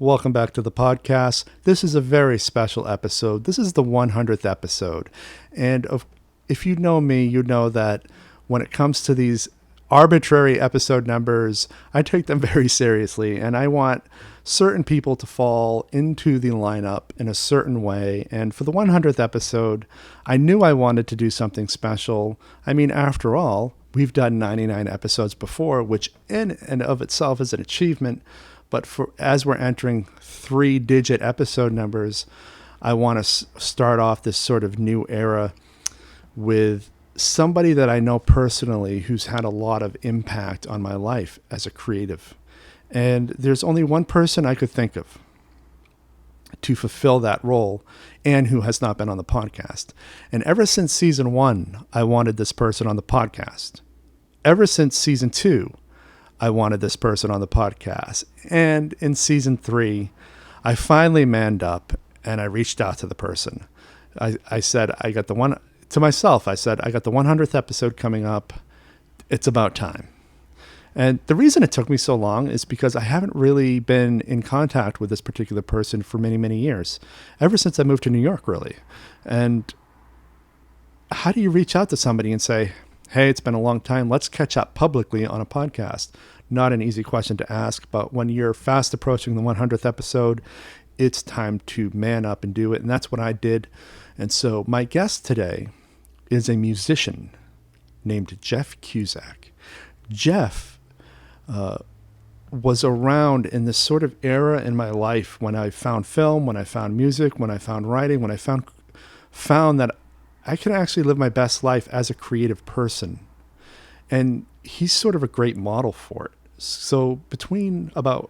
Welcome back to the podcast. This is a very special episode. This is the 100th episode. And if you know me, you know that when it comes to these arbitrary episode numbers, I take them very seriously. And I want certain people to fall into the lineup in a certain way. And for the 100th episode, I knew I wanted to do something special. I mean, after all, we've done 99 episodes before, which in and of itself is an achievement. But as we're entering 3-digit episode numbers, I want to start off this sort of new era with somebody that I know personally who's had a lot of impact on my life as a creative. And there's only one person I could think of to fulfill that role and who has not been on the podcast. And ever since season 1, I wanted this person on the podcast. Ever since season 2, I wanted this person on the podcast. And in season 3, I finally manned up and I reached out to the person. I said, I got the 100th episode coming up. It's about time. And the reason it took me so long is because I haven't really been in contact with this particular person for many, many years, ever since I moved to New York, really. And how do you reach out to somebody and say, hey, it's been a long time, let's catch up publicly on a podcast? Not an easy question to ask, but when you're fast approaching the 100th episode, it's time to man up and do it. And that's what I did. And so my guest today is a musician named Jeff Cusack. Jeff was around in this sort of era in my life when I found film, when I found music, when I found writing, when I found that I could actually live my best life as a creative person. And he's sort of a great model for it. So between about,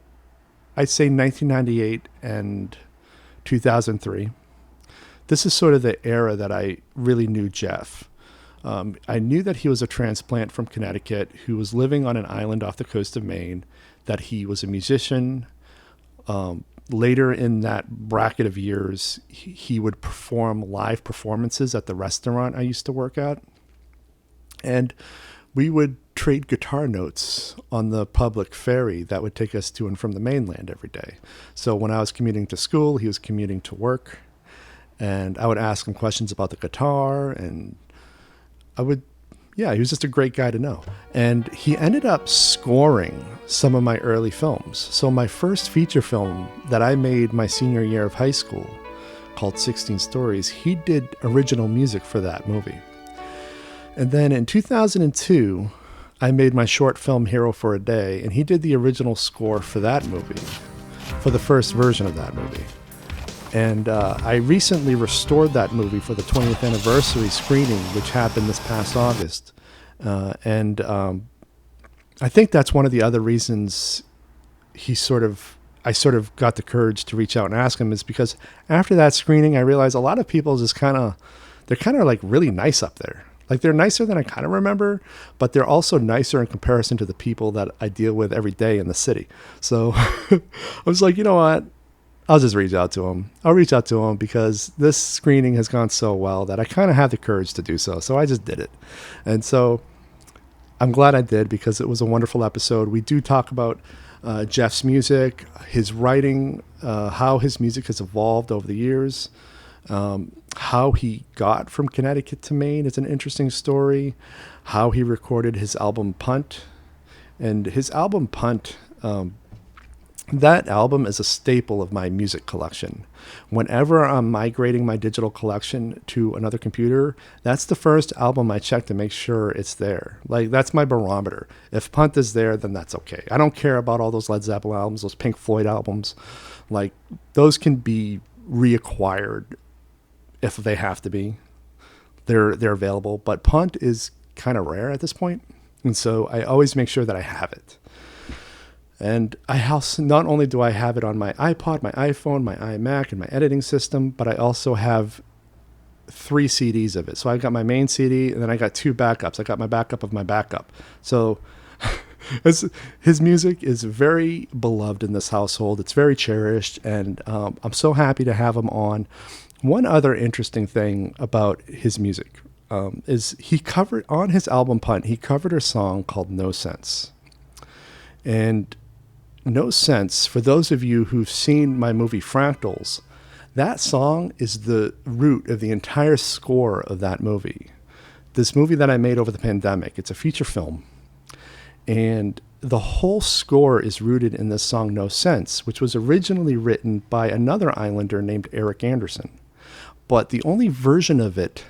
I'd say 1998 and 2003, this is sort of the era that I really knew Jeff. I knew that he was a transplant from Connecticut who was living on an island off the coast of Maine, that he was a musician. Later in that bracket of years, he would perform live performances at the restaurant I used to work at. And we would trade guitar notes on the public ferry that would take us to and from the mainland every day. So when I was commuting to school, he was commuting to work. And I would ask him questions about the guitar, and he was just a great guy to know. And he ended up scoring some of my early films. So my first feature film that I made my senior year of high school, called 16 Stories, he did original music for that movie. And then in 2002, I made my short film Hero for a Day, and he did the original score for that movie, for the first version of that movie. And I recently restored that movie for the 20th anniversary screening, which happened this past August. And I think that's one of the other reasons I sort of got the courage to reach out and ask him, is because after that screening, I realized a lot of people they're kind of like really nice up there. Like, they're nicer than I kind of remember, but they're also nicer in comparison to the people that I deal with every day in the city. So I was like, you know what? I'll just reach out to him. I'll reach out to him because this screening has gone so well that I kind of have the courage to do so. So I just did it. And so I'm glad I did, because it was a wonderful episode. We do talk about Jeff's music, his writing, how his music has evolved over the years, how he got from Connecticut to Maine is an interesting story, how he recorded his album Punt. And his album Punt, that album is a staple of my music collection. Whenever I'm migrating my digital collection to another computer, that's the first album I check to make sure it's there. Like, that's my barometer. If Punt is there, then that's okay. I don't care about all those Led Zeppelin albums, those Pink Floyd albums. Like, those can be reacquired if they have to be. They're available. But Punt is kind of rare at this point. And so I always make sure that I have it. And not only do I have it on my iPod, my iPhone, my iMac, and my editing system, but I also have 3 CDs of it. So I got my main CD, and then I got 2 backups. I got my backup of my backup. So his music is very beloved in this household. It's very cherished, and I'm so happy to have him on. One other interesting thing about his music is he covered, on his album Punt, he covered a song called No Sense. And No Sense, for those of you who've seen my movie Fractals, that song is the root of the entire score of that movie. This movie that I made over the pandemic, it's a feature film. And the whole score is rooted in this song No Sense, which was originally written by another Islander named Eric Anderson. But the only version of it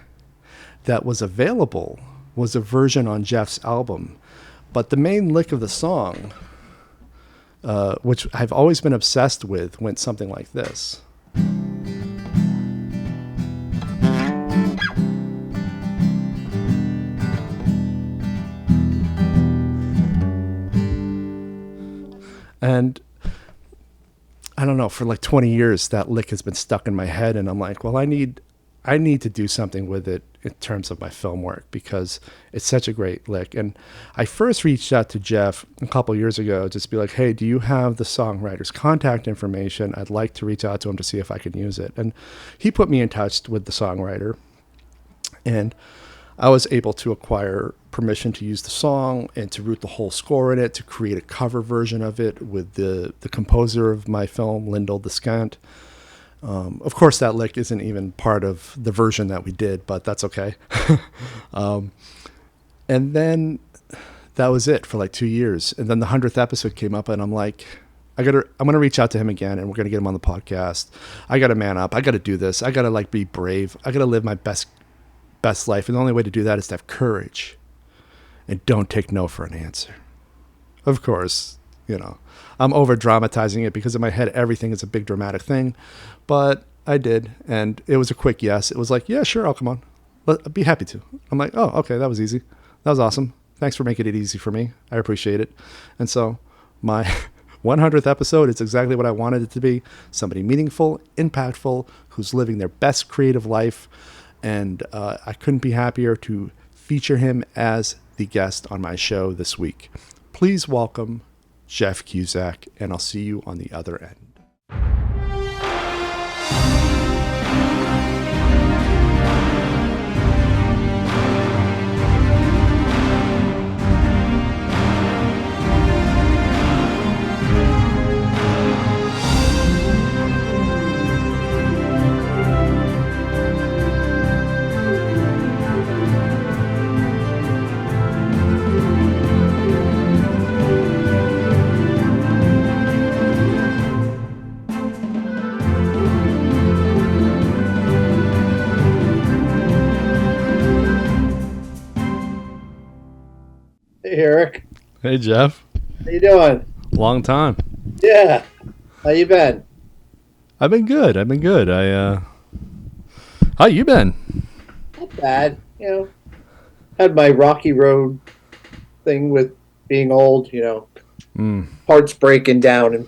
that was available was a version on Jeff's album. But the main lick of the song, which I've always been obsessed with, went something like this. And I don't know, for like 20 years, that lick has been stuck in my head. And I'm like, well, I need to do something with it in terms of my film work, because it's such a great lick. And I first reached out to Jeff a couple years ago, just be like, hey, do you have the songwriter's contact information? I'd like to reach out to him to see if I can use it. And he put me in touch with the songwriter, and I was able to acquire permission to use the song and to root the whole score in it, to create a cover version of it with the composer of my film, Lyndall Descant. Of course, that lick isn't even part of the version that we did, but that's okay. And then that was it for like 2 years. And then the 100th episode came up, and I'm like, I'm going to reach out to him again, and we're going to get him on the podcast. I got to man up. I got to do this. I got to like be brave. I got to live my best life. And the only way to do that is to have courage and don't take no for an answer. Of course, I'm over dramatizing it, because in my head, everything is a big dramatic thing, but I did. And it was a quick yes. It was like, yeah, sure. I'll come on. I'd be happy to. I'm like, oh, okay. That was easy. That was awesome. Thanks for making it easy for me. I appreciate it. And so my 100th episode is exactly what I wanted it to be. Somebody meaningful, impactful, who's living their best creative life. And I couldn't be happier to feature him as the guest on my show this week. Please welcome Jeff Cusack, and I'll see you on the other end. Eric. Hey, Jeff. How you doing? Long time. Yeah. How you been? I've been good. How you been? Not bad. Had my rocky road thing with being old, Hearts breaking down, and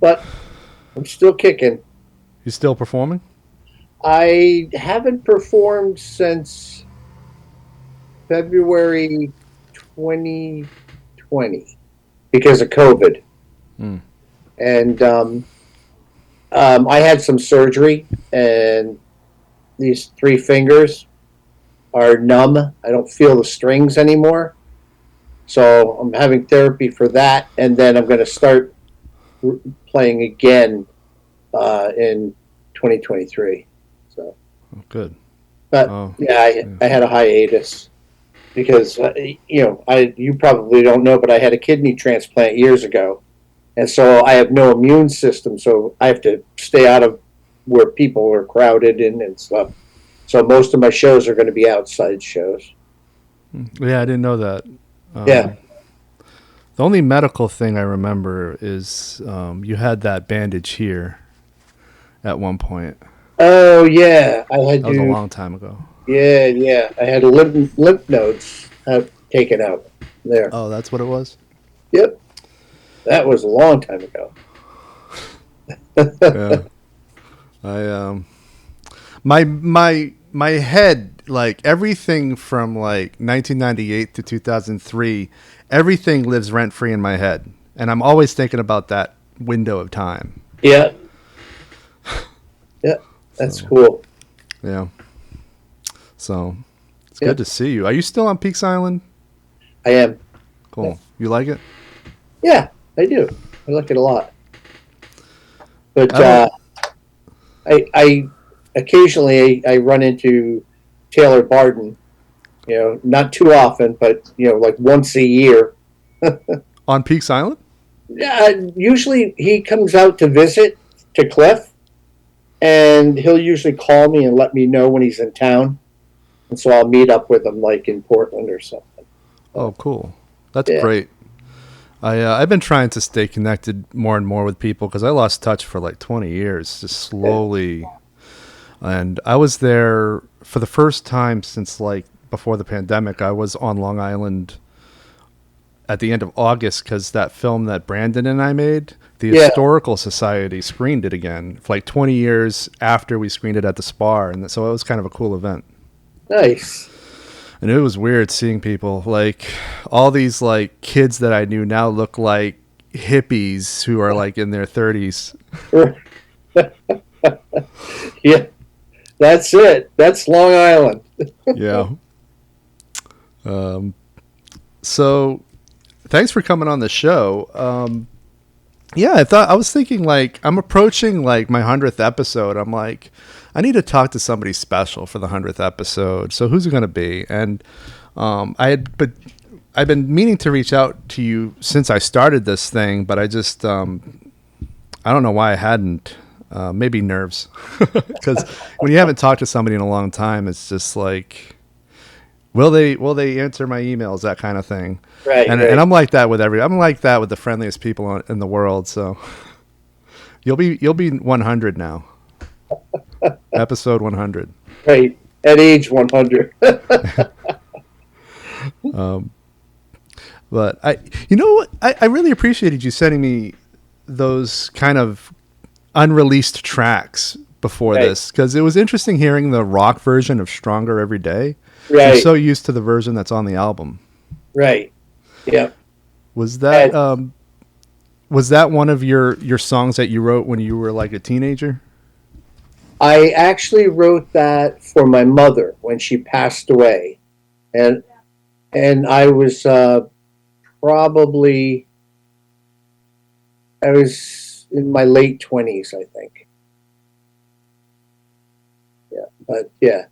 but I'm still kicking. You still performing? I haven't performed since February 2020 because of COVID. And I had some surgery, and these 3 fingers are numb. I don't feel the strings anymore. So I'm having therapy for that, and then I'm going to start playing again in 2023. So good. But I had a hiatus. Because, you probably don't know, but I had a kidney transplant years ago. And so I have no immune system, so I have to stay out of where people are crowded in and stuff. So most of my shows are going to be outside shows. Yeah, I didn't know that. Yeah. The only medical thing I remember is you had that bandage here at one point. Oh, yeah. That was a long time ago. Yeah. I had lymph nodes taken out there. Oh, that's what it was? Yep. That was a long time ago. Yeah. My head, like everything from like 1998 to 2003, everything lives rent free in my head. And I'm always thinking about that window of time. Yeah. Yeah. That's cool. Yeah. So it's good to see you. Are you still on Peaks Island? I am. Cool. You like it? Yeah. I do. I like it a lot. But I I occasionally I run into Taylor Barden. Not too often, but like once a year. on Peaks Island? Usually he comes out to visit to Cliff, and he'll usually call me and let me know when he's in town, and so I'll meet up with him like in Portland or something. Oh, cool. That's great. I've been trying to stay connected more and more with people because I lost touch for like 20 years, just slowly. Yeah. And I was there for the first time since like before the pandemic. I was on Long Island at the end of August because that film that Brandon and I made, the Historical Society screened it again for like 20 years after we screened it at the Spar. And so it was kind of a cool event. Nice. And it was weird seeing people, like all these like kids that I knew now look like hippies who are like in their 30s. Yeah, that's it. That's Long Island. Yeah. So thanks for coming on the show. Yeah, I was thinking like I'm approaching like my 100th episode. I'm like, I need to talk to somebody special for the 100th episode. So who's it going to be? And I've been meaning to reach out to you since I started this thing, but I just I don't know why I hadn't. Maybe nerves, because when you haven't talked to somebody in a long time, it's just like, will they answer my emails, that kind of thing. Right. And I'm like that with I'm like that with the friendliest people in the world. So you'll be 100 now. Episode 100. Right. At age 100. But I really appreciated you sending me those kind of unreleased tracks before this, because it was interesting hearing the rock version of Stronger Every Day. Right. I'm so used to the version that's on the album. Right. Yeah. Was that one of your songs that you wrote when you were like a teenager? I actually wrote that for my mother when she passed away, and I was I was in my late 20s, I think. Yeah, but yeah,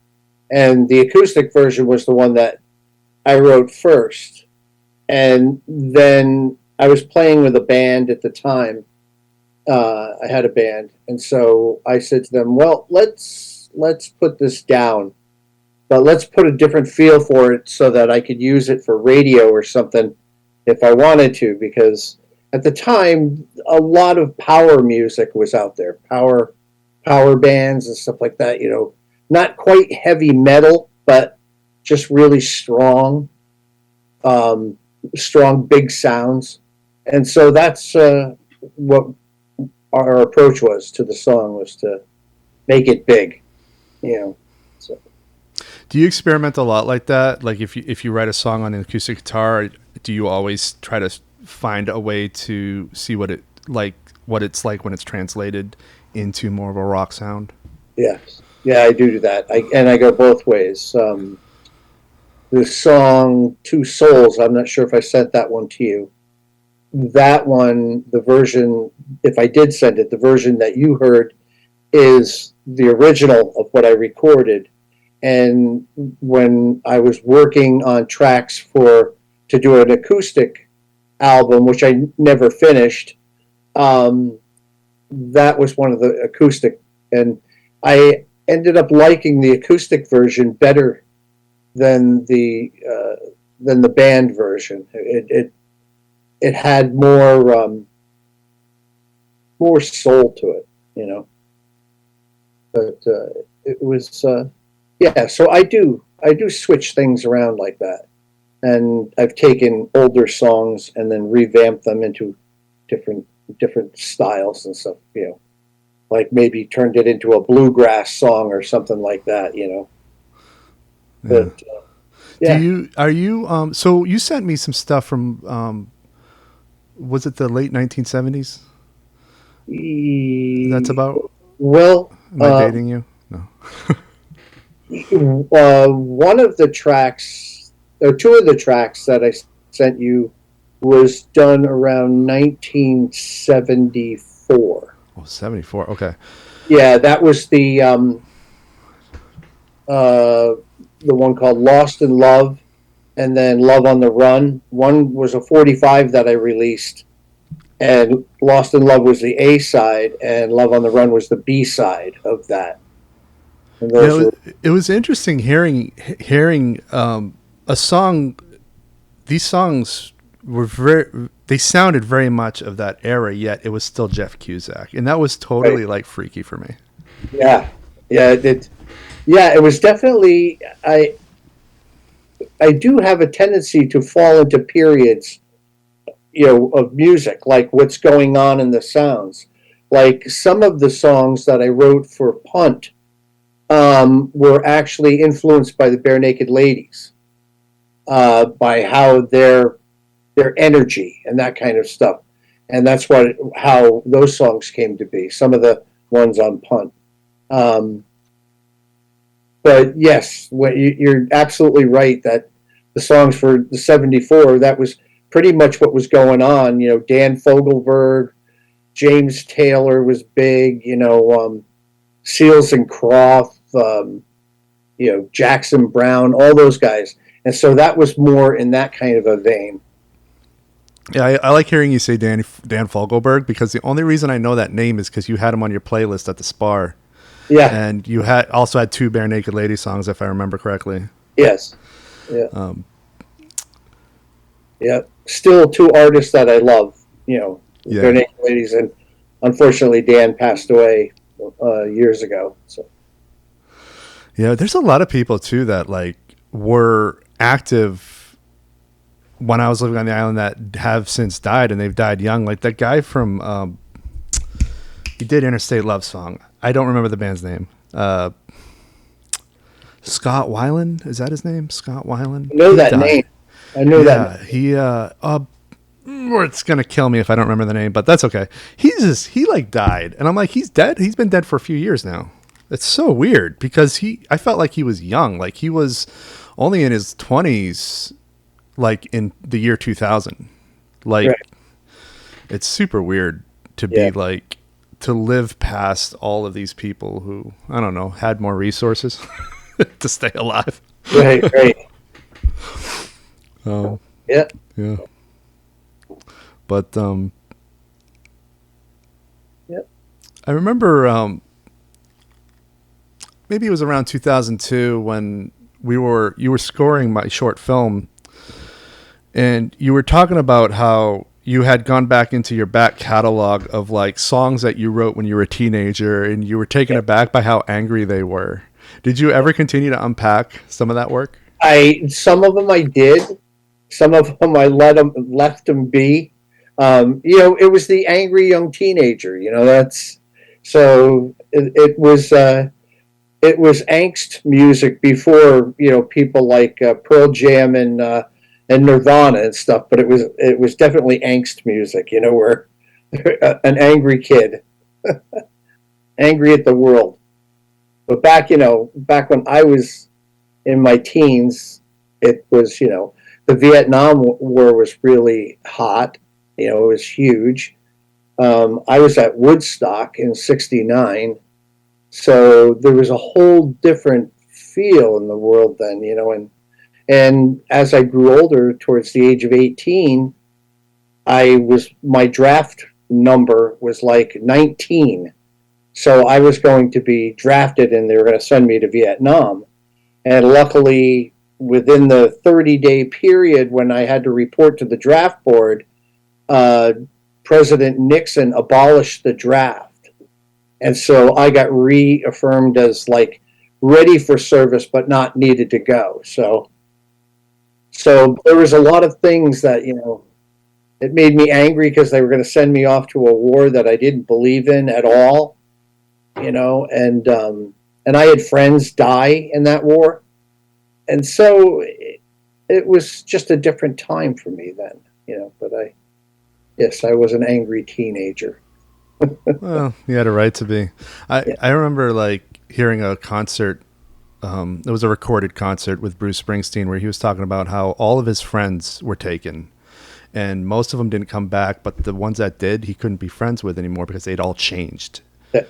and the acoustic version was the one that I wrote first, and then I was playing with a band at the time. I had a band, and so I said to them, well, let's put this down, but let's put a different feel for it so that I could use it for radio or something if I wanted to, because at the time a lot of power music was out there, power bands and stuff like that, not quite heavy metal, but just really strong big sounds. And so that's what our approach was to the song, was to make it big, So. Do you experiment a lot like that? Like if you write a song on an acoustic guitar, do you always try to find a way to see what it's like when it's translated into more of a rock sound? Yes. Yeah, I do that. I go both ways. The song Two Souls, I'm not sure if I sent that one to you. That one, the version, if I did send it, the version that you heard is the original of what I recorded. And when I was working on tracks to do an acoustic album, which I never finished, that was one of the acoustic, and I ended up liking the acoustic version better than the band version. It had more soul to it, But it was So I do switch things around like that, and I've taken older songs and then revamped them into different styles and stuff, like maybe turned it into a bluegrass song or something like that, But so you sent me some stuff from was it the late 1970s? That's about. Well, am I dating you? No. One of the tracks, or two of the tracks that I sent you, was done around 1974. Oh, 74. Okay. Yeah, that was the one called Lost in Love, and then Love on the Run. One was a 45 that I released, and Lost in Love was the A side, and Love on the Run was the B side of that. And those were, it was interesting hearing a song. These songs were they sounded very much of that era, yet it was still Jeff Cusack, and that was totally right. like freaky for me. Yeah, yeah, it was definitely. I do have a tendency to fall into periods, of music, like what's going on in the sounds. Like some of the songs that I wrote for Punt were actually influenced by the Bare Naked Ladies, by how their energy and that kind of stuff, and that's how those songs came to be. Some of the ones on Punt. But yes, you're absolutely right that the songs for the 74, that was pretty much what was going on. Dan Fogelberg, James Taylor was big, Seals and Croft, Jackson Brown, all those guys. And so that was more in that kind of a vein. Yeah, I like hearing you say Dan Fogelberg, because the only reason I know that name is because you had him on your playlist at the Spar. Yeah. And you also had 2 Bare Naked Lady songs, if I remember correctly. Yes. Yeah. Yeah. Still 2 artists that I love, Bare Naked Ladies, and unfortunately Dan passed away years ago. So. Yeah, there's a lot of people too that like were active when I was living on the island that have since died, and they've died young. Like that guy from he did Interstate Love Song. I don't remember the band's name. Scott Weiland, is that his name? Scott Weiland. I know that name. I know that. He it's gonna kill me if I don't remember the name, but that's okay. He like died, and I'm like, he's dead. He's been dead for a few years now. It's so weird because I felt like he was young, like he was only in his 20s, like in the year 2000. Like, right. It's super weird to be like, to live past all of these people who, I don't know, had more resources to stay alive. Right. Yeah. But I remember maybe it was around 2002 when you were scoring my short film, and you were talking about how you had gone back into your back catalog of like songs that you wrote when you were a teenager, and you were taken aback by how angry they were. Did you ever continue to unpack some of that work? Some of them I did. Some of them I left them be. It was the angry young teenager. That's so. It was angst music before people like Pearl Jam and Nirvana and stuff. But it was definitely angst music. Where an angry kid, angry at the world. But back when I was in my teens, it was the Vietnam War was really hot. It was huge. I was at Woodstock in '69, so there was a whole different feel in the world then, and as I grew older, towards the age of 18, my draft number was like 19. So I was going to be drafted, and they were going to send me to Vietnam. And luckily, within the 30-day period when I had to report to the draft board, President Nixon abolished the draft. And so I got reaffirmed as like ready for service, but not needed to go. So there was a lot of things that, it made me angry because they were going to send me off to a war that I didn't believe in at all, and I had friends die in that war. And so it was just a different time for me then, but I was an angry teenager. Well, you had a right to be. I remember like hearing a concert. It was a recorded concert with Bruce Springsteen where he was talking about how all of his friends were taken, and most of them didn't come back, but the ones that did, he couldn't be friends with anymore because they'd all changed.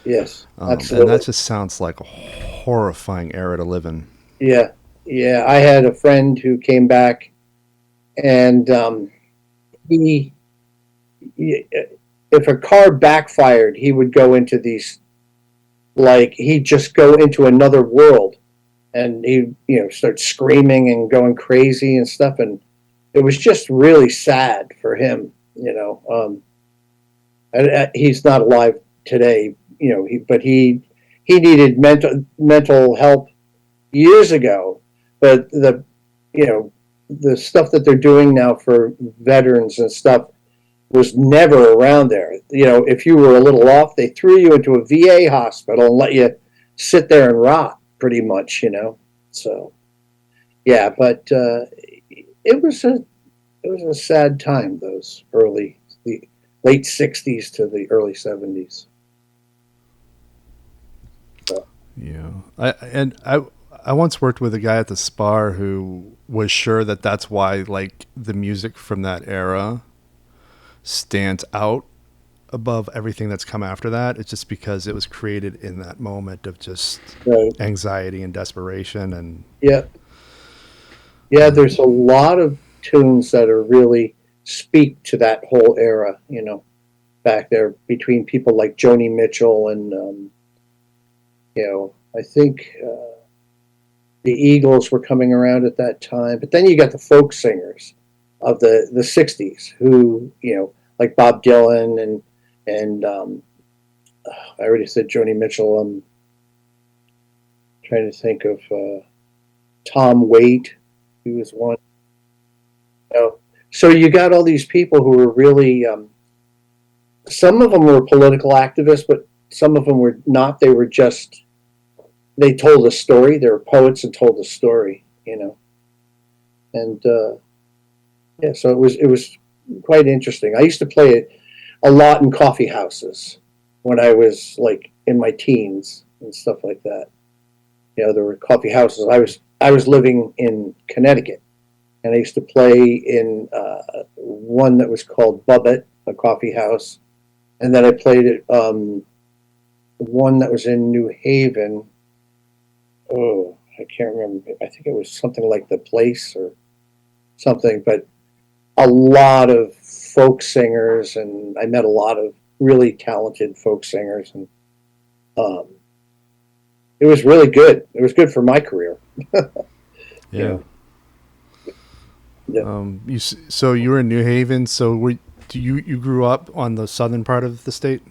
Yes, absolutely. And that just sounds like a horrifying era to live in. Yeah, yeah. I had a friend who came back, and he, if a car backfired, he would go into these, like, he'd just go into another world, and he, start screaming and going crazy and stuff, and it was just really sad for him, he's not alive today, but he needed mental help years ago, but the stuff that they're doing now for veterans and stuff was never around there. If you were a little off, they threw you into a VA hospital and let you sit there and rot, pretty much, So, yeah, but it was a sad time, the late 60s to the early 70s. So. Yeah. I once worked with a guy at the Spar who was sure that that's why, like, the music from that era stands out above everything that's come after that. It's just because it was created in that moment of just anxiety and desperation. And yeah, there's a lot of tunes that are really speak to that whole era, back there between people like Joni Mitchell and, I think the Eagles were coming around at that time. But then you got the folk singers of the 60s who, like Bob Dylan and I already said Joni Mitchell. I'm trying to think of Tom Waite. He was one. So you got all these people who were really, some of them were political activists, but some of them were not. They were just, they told a story. They were poets and told a story, And so it was quite interesting. I used to play it a lot in coffee houses when I was like in my teens and stuff like that. There were coffee houses. I was living in Connecticut, and I used to play in one that was called Bubbit, a coffee house, and then I played at one that was in New Haven. Oh, I can't remember. I think it was something like The Place or something, but a lot of folk singers, and I met a lot of really talented folk singers, and it was really good. It was good for my career. Yeah. So you were in New Haven. So you grew up on the southern part of the state?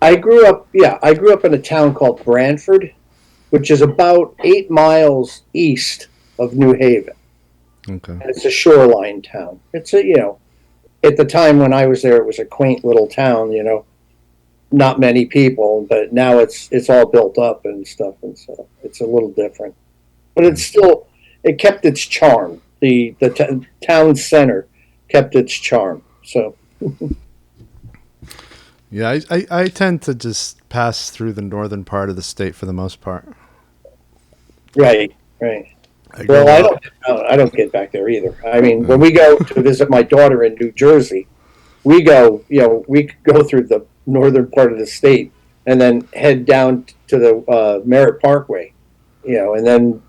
I grew up in a town called Branford, which is about 8 miles east of New Haven. Okay. And it's a shoreline town. It's at the time when I was there, it was a quaint little town, not many people, but now it's all built up and stuff, and so it's a little different. But it kept its charm. The town center kept its charm. So. Yeah, I tend to just pass through the northern part of the state for the most part. Right. I don't get back there either. I mean, when we go to visit my daughter in New Jersey, we go through the northern part of the state and then head down to the Merritt Parkway, and then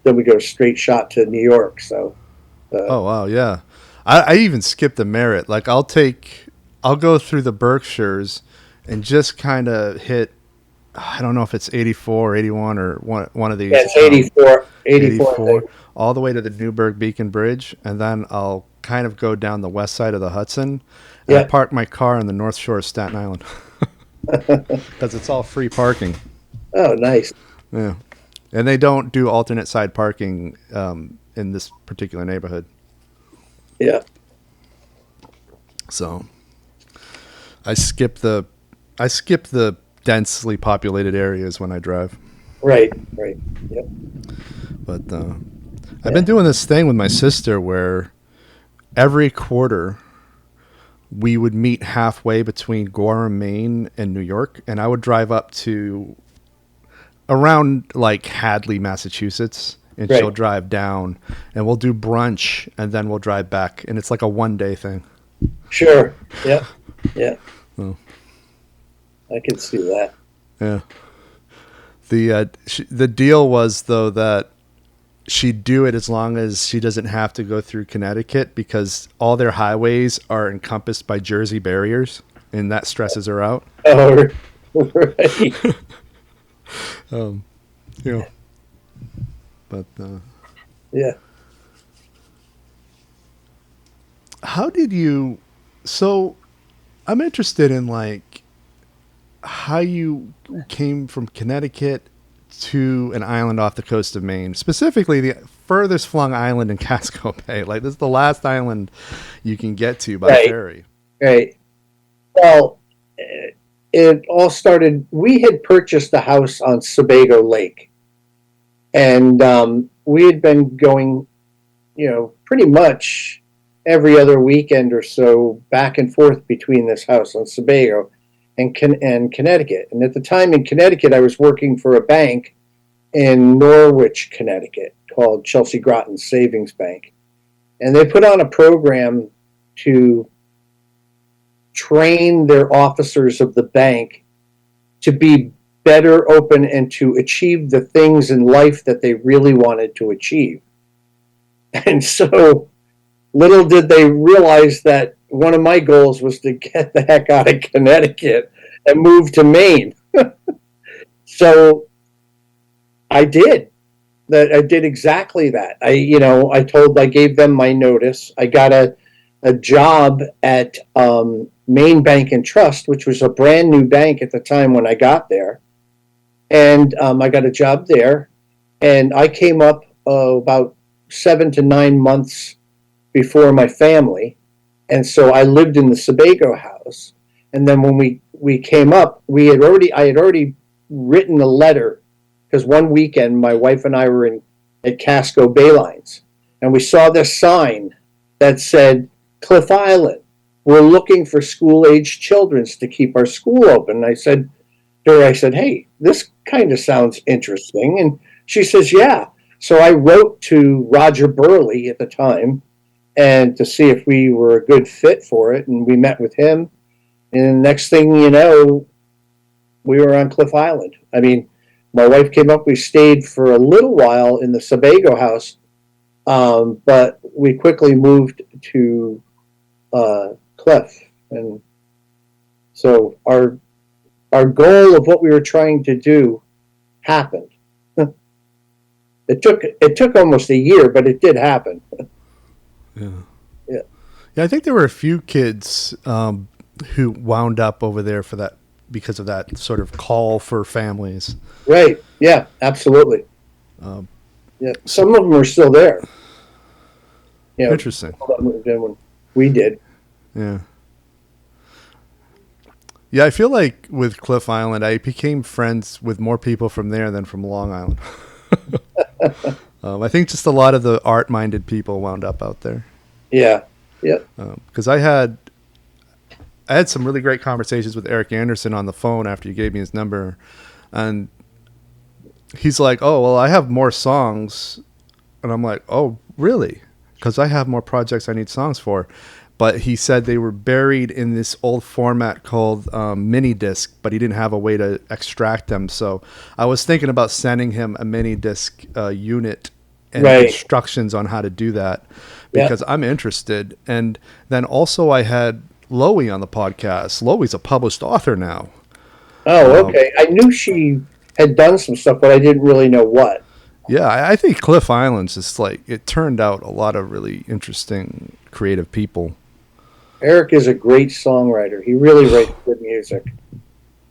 we go straight shot to New York. So. Oh wow, yeah. I even skip the Merritt. Like I'll go through the Berkshires and just kind of hit. I don't know if it's 84 or 81 or one of these. Yeah, it's 84. All the way to the Newburgh Beacon Bridge, and then I'll kind of go down the west side of the Hudson, and I park my car on the North Shore of Staten Island because it's all free parking. Oh, nice. Yeah, and they don't do alternate side parking in this particular neighborhood. Yeah. So I skip the densely populated areas when I drive. Right. Yep. But I've been doing this thing with my sister where every quarter we would meet halfway between Gorham, Maine and New York, and I would drive up to around like Hadley, Massachusetts, and Right. she'll drive down, and we'll do brunch, and then we'll drive back, and it's like a 1 day thing. Sure. Yeah. Yeah. Oh. I can see that. Yeah. The deal was though that she'd do it as long as she doesn't have to go through Connecticut, because all their highways are encompassed by Jersey barriers, and that stresses her out. Oh, right. You know, but Yeah. how did you? So, I'm interested in like how you came from Connecticut to an island off the coast of Maine, specifically the furthest flung island in Casco Bay. Like, this is the last island you can get to by Right. ferry. Right. Well, it all started. We had purchased a house on Sebago Lake, and we had been going, pretty much every other weekend or so back and forth between this house on Sebago and Connecticut. And at the time in Connecticut, I was working for a bank in Norwich, Connecticut, called Chelsea Groton Savings Bank. And they put on a program to train their officers of the bank to be better open and to achieve the things in life that they really wanted to achieve. And so little did they realize that one of my goals was to get the heck out of Connecticut and move to Maine. So I did. I did exactly that. I gave them my notice. I got a job at Maine Bank and Trust, which was a brand new bank at the time when I got there. And I got a job there. And I came up about 7 to 9 months before my family. And so I lived in the Sebago house. And then when we came up, I had already written a letter, because one weekend my wife and I were at Casco Bay lines, and we saw this sign that said, Cliff Island, we're looking for school-aged children to keep our school open. And I said to her, hey, this kind of sounds interesting. And she says, yeah. So I wrote to Roger Burley at the time, and to see if we were a good fit for it. And we met with him. And next thing you know, we were on Cliff Island. I mean, my wife came up. We stayed for a little while in the Sebago house, but we quickly moved to Cliff. And so our goal of what we were trying to do happened. It took almost a year, but it did happen. Yeah. I think there were a few kids who wound up over there for that, because of that sort of call for families. Right. Yeah, absolutely. Yeah. Some of them are still there. Interesting. When we did. Yeah. Yeah, I feel like with Cliff Island, I became friends with more people from there than from Long Island. I think just a lot of the art-minded people wound up out there. Yeah. Yeah. Because I had some really great conversations with Eric Anderson on the phone after you gave me his number, and he's like, "Oh, well, I have more songs," and I'm like, "Oh, really?" Because I have more projects I need songs for. But he said they were buried in this old format called mini disc, but he didn't have a way to extract them. So I was thinking about sending him a mini disc unit and instructions on how to do that, because I'm interested. And then also I had Loie on the podcast. Loie's a published author now. Oh, okay. I knew she had done some stuff, but I didn't really know what. Yeah, I think Cliff Island's just it turned out a lot of really interesting, creative people. Eric is a great songwriter. He really writes good music.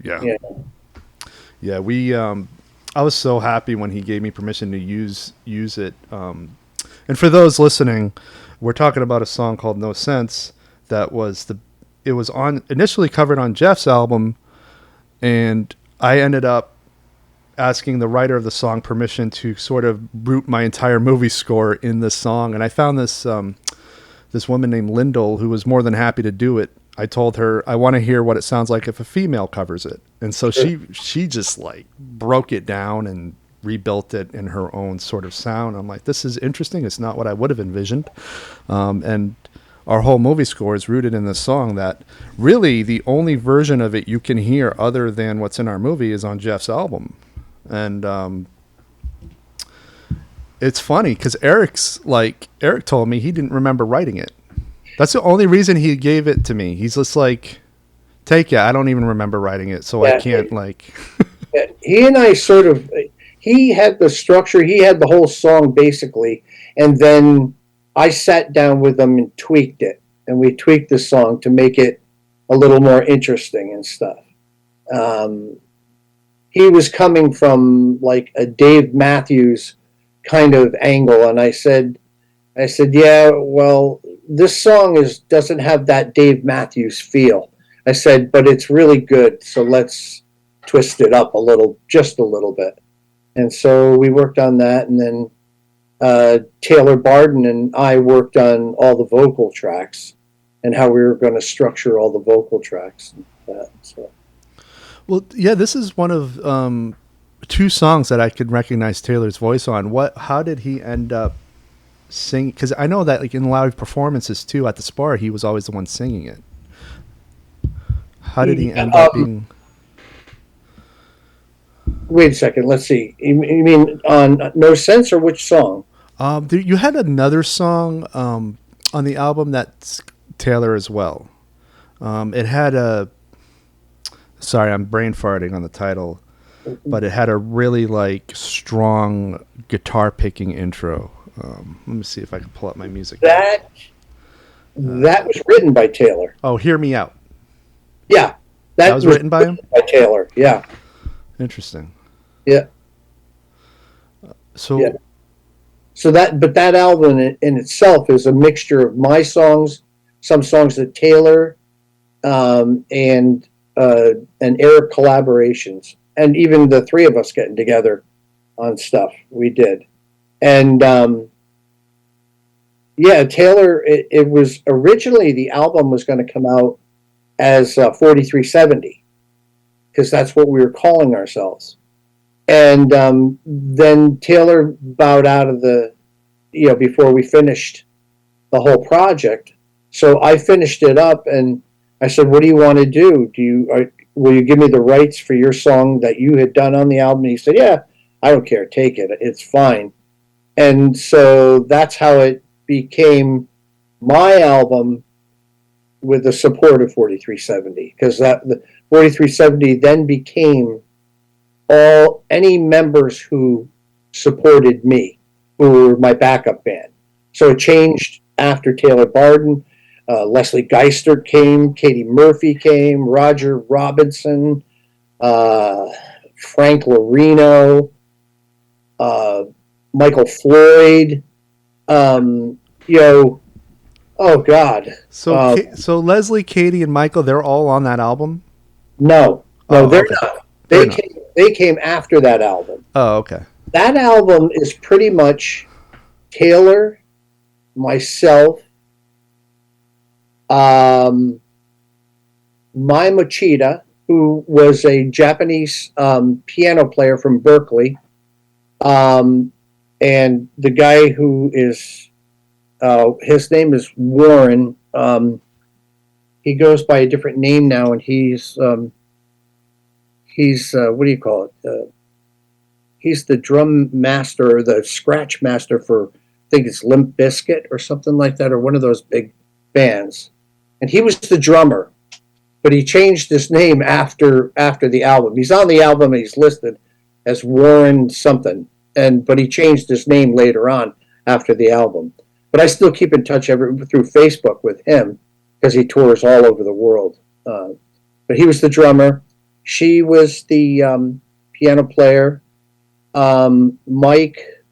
Yeah. I was so happy when he gave me permission to use it. And for those listening, we're talking about a song called No Sense that was initially covered on Jeff's album, and I ended up asking the writer of the song permission to sort of root my entire movie score in this song. And I found this woman named Lyndall who was more than happy to do it. I told her, I want to hear what it sounds like if a female covers it. And so she just broke it down and rebuilt it in her own sort of sound. I'm like, this is interesting. It's not what I would have envisioned. And our whole movie score is rooted in this song that really the only version of it you can hear other than what's in our movie is on Jeff's album. And it's funny because Eric told me he didn't remember writing it. That's the only reason he gave it to me. He's just like, take it. I don't even remember writing it, so I can't He and I sort of, he had the structure, he had the whole song basically, and then I sat down with him and tweaked it, and we tweaked the song to make it a little more interesting and stuff. He was coming from like a Dave Matthews kind of angle, and I said, yeah, well, this song doesn't have that Dave Matthews feel. I said, but it's really good, so let's twist it up just a little bit. And so we worked on that, and then Taylor Barden and I worked on all the vocal tracks and how we were going to structure all the vocal tracks. So. Well, yeah, this is one of two songs that I could recognize Taylor's voice on. How did he end up singing? Because I know that like in live performances too at the Spar, he was always the one singing it. How did he end up being? Wait a second. Let's see. You mean on No Sense or which song? You had another song on the album that's Taylor as well. It had a. Sorry, I'm brain farting on the title, but it had a really like strong guitar picking intro. Let me see if I can pull up my music. That was written by Taylor. Oh, Hear Me Out. Yeah, that was written by him. By Taylor. Yeah. Interesting. Yeah. So that album in itself is a mixture of my songs, some songs that Taylor, and Eric collaborations, and even the three of us getting together on stuff we did. And Taylor, it was originally, the album was going to come out as 4370 because that's what we were calling ourselves. And then Taylor bowed out of before we finished the whole project. So I finished it up and I said, what do you want to do? Will you give me the rights for your song that you had done on the album? And he said, yeah, I don't care. Take it. It's fine. And so that's how it became my album with the support of 4370, because the 4370 then became any members who supported me, who were my backup band. So it changed after Taylor Barden. Leslie Geister came, Katie Murphy came, Roger Robinson, Frank Lorino, Michael Floyd, oh God. So Leslie, Katie, and Michael, they're all on that album? No, they're not. They came after that album. Oh, okay. That album is pretty much Taylor, myself, Mai Mochida, who was a Japanese piano player from Berkeley, and the guy who is, his name is Warren. He goes by a different name now, and he's what do you call it? He's the drum master, or the scratch master for, I think it's Limp Bizkit or something like that, or one of those big bands. And he was the drummer, but he changed his name after the album. He's on the album and he's listed as Warren something, but he changed his name later on after the album. But I still keep in touch through Facebook with him because he tours all over the world. But he was the drummer. She was the piano player. Mike,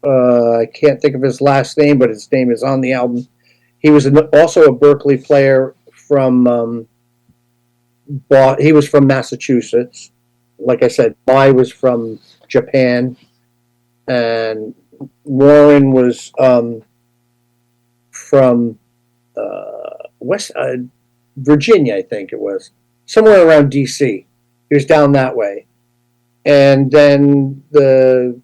I can't think of his last name, but his name is on the album. He was also a Berkeley player he was from Massachusetts. Like I said, Mai was from Japan, and Warren was from West Virginia, I think it was, somewhere around D.C. He was down that way, and then the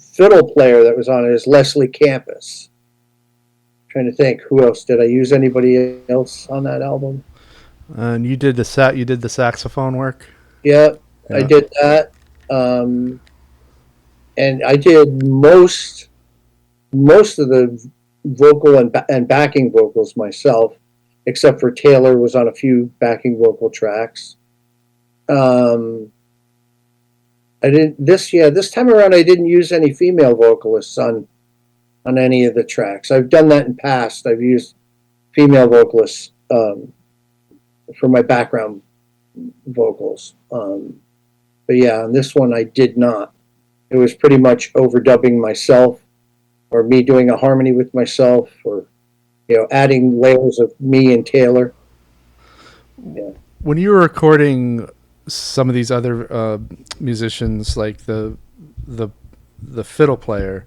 fiddle player that was on it is Leslie Campus. Trying to think, who else did I use? Anybody else on that album? And you did the saxophone work. Yeah, I did that, and I did most of the vocal and backing vocals myself, except for Taylor was on a few backing vocal tracks. I didn't this time around. I didn't use any female vocalists on any of the tracks. I've done that in past. I've used female vocalists for my background vocals. But yeah, on this one I did not. It was pretty much overdubbing myself, or me doing a harmony with myself, or adding layers of me and Taylor. Yeah. When you were recording some of these other musicians, like the fiddle player,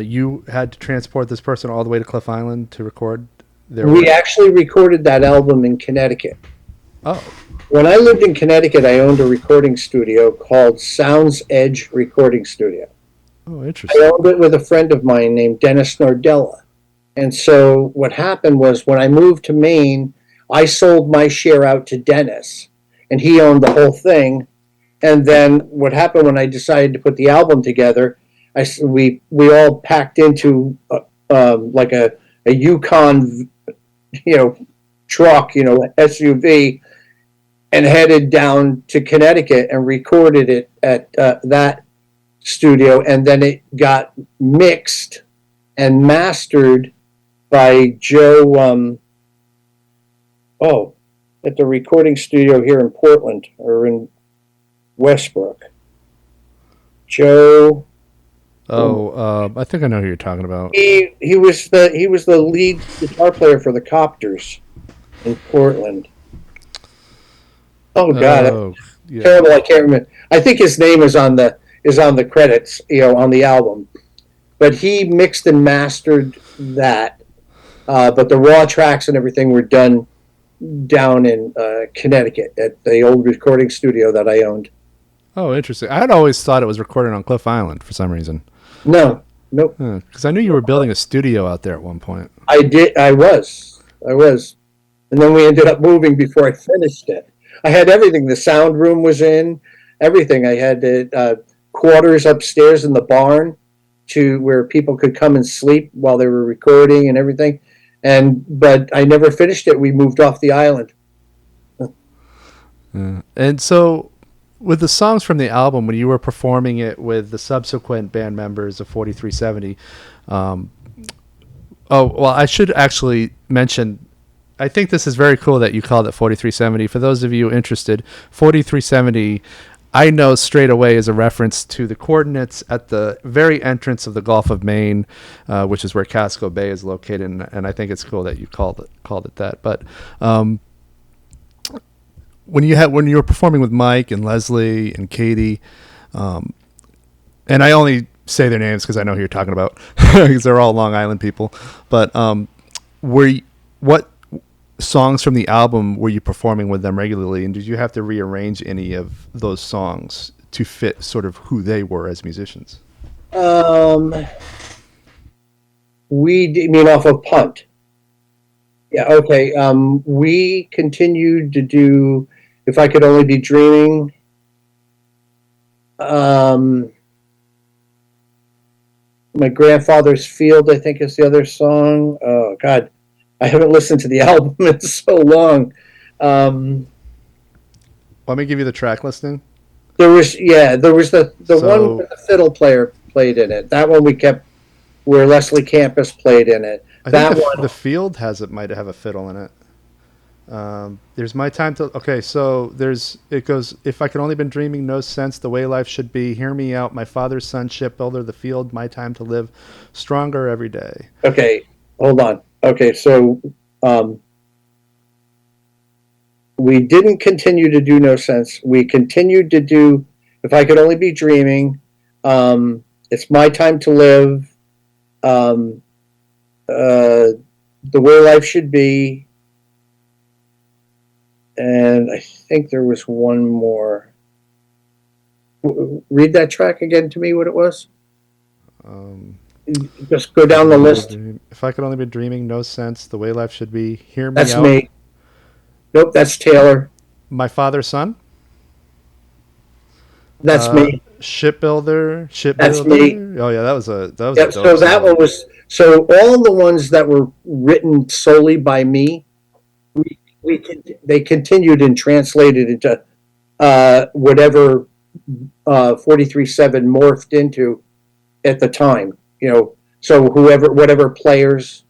you had to transport this person all the way to Cliff Island to record their work? We actually recorded that album in Connecticut. Oh. When I lived in Connecticut, I owned a recording studio called Sounds Edge Recording Studio. Oh, interesting. I owned it with a friend of mine named Dennis Nardella. And so what happened was, when I moved to Maine, I sold my share out to Dennis, and he owned the whole thing. And then what happened when I decided to put the album together, we all packed into like a Yukon, truck, SUV, and headed down to Connecticut and recorded it at that studio. And then it got mixed and mastered by Joe, at the recording studio here in Portland, or in Westbrook. Joe. I think I know who you're talking about. He was the lead guitar player for the Copters in Portland. Oh God, yeah. Terrible! I can't remember. I think his name is on the credits, on the album. But he mixed and mastered that. But the raw tracks and everything were done down in Connecticut at the old recording studio that I owned. Oh, interesting. I had always thought it was recorded on Cliff Island for some reason. No, nope. Because I knew you were building a studio out there at one point. I did. I was. And then we ended up moving before I finished it. I had everything. The sound room was in, everything. I had quarters upstairs in the barn to where people could come and sleep while they were recording and everything. But I never finished it. We moved off the island. And so, with the songs from the album, when you were performing it with the subsequent band members of 4370, I should actually mention, I think this is very cool that you called it 4370. For those of you interested, 4370, I know straight away is a reference to the coordinates at the very entrance of the Gulf of Maine, which is where Casco Bay is located, and I think it's cool that you called it that. But when you were performing with Mike and Leslie and Katie, and I only say their names because I know who you're talking about, because they're all Long Island people. But what songs from the album were you performing with them regularly, and did you have to rearrange any of those songs to fit sort of who they were as musicians? We mean off of Punt. Yeah, okay. We continued to do If I Could Only Be Dreaming. My Grandfather's Field, I think, is the other song. Oh, God. I haven't listened to the album in so long. Let me give you the track listing. There was the one where the fiddle player played in it. That one we kept, where Leslie Campus played in it. I think the Field might have a fiddle in it. There's My Time to... Okay, so it goes, If I Could Only Been Dreaming, No Sense, The Way Life Should Be, Hear Me Out, My Father's Son, Shipbuilder, The Field, My Time to Live, Stronger Every Day. Okay, hold on. Okay, so we didn't continue to do No Sense. We continued to do If I Could Only Be Dreaming, It's My Time to Live, The Way Life Should Be, and I think there was one more. read that track again to me? What it was? Um, Just go down the list. If I could only be dreaming, no sense. The way life should be. Hear me That's out. me. Nope, that's Taylor. My father's son. That's me. Shipbuilder. That's me. Oh yeah, that was a Yep, dope so that song. one was all the ones that were written solely by me. They continued and translated into whatever 43.7 morphed into at the time. So whatever players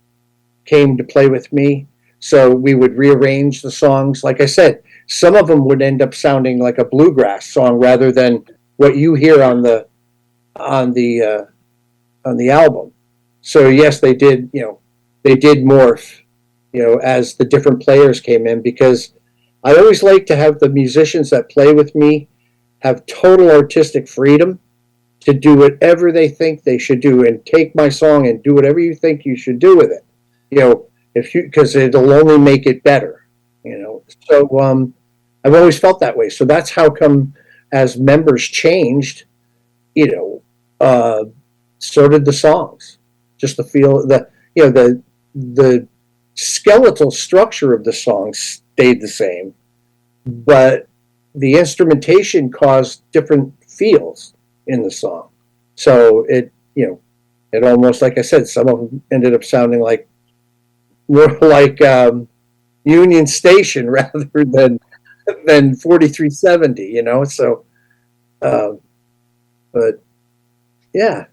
came to play with me. So we would rearrange the songs. Like I said, some of them would end up sounding like a bluegrass song rather than what you hear on the album. So yes, they did. They did morph. As the different players came in, because I always like to have the musicians that play with me have total artistic freedom to do whatever they think they should do, and take my song and do whatever you think you should do with it. Because it'll only make it better. So I've always felt that way. So that's how come as members changed, so did the songs. Just the feel, the skeletal structure of the songs stayed the same, but the instrumentation caused different feels in the song. So it almost, like I said, some of them ended up sounding like more like Union Station rather than 4370. So but yeah,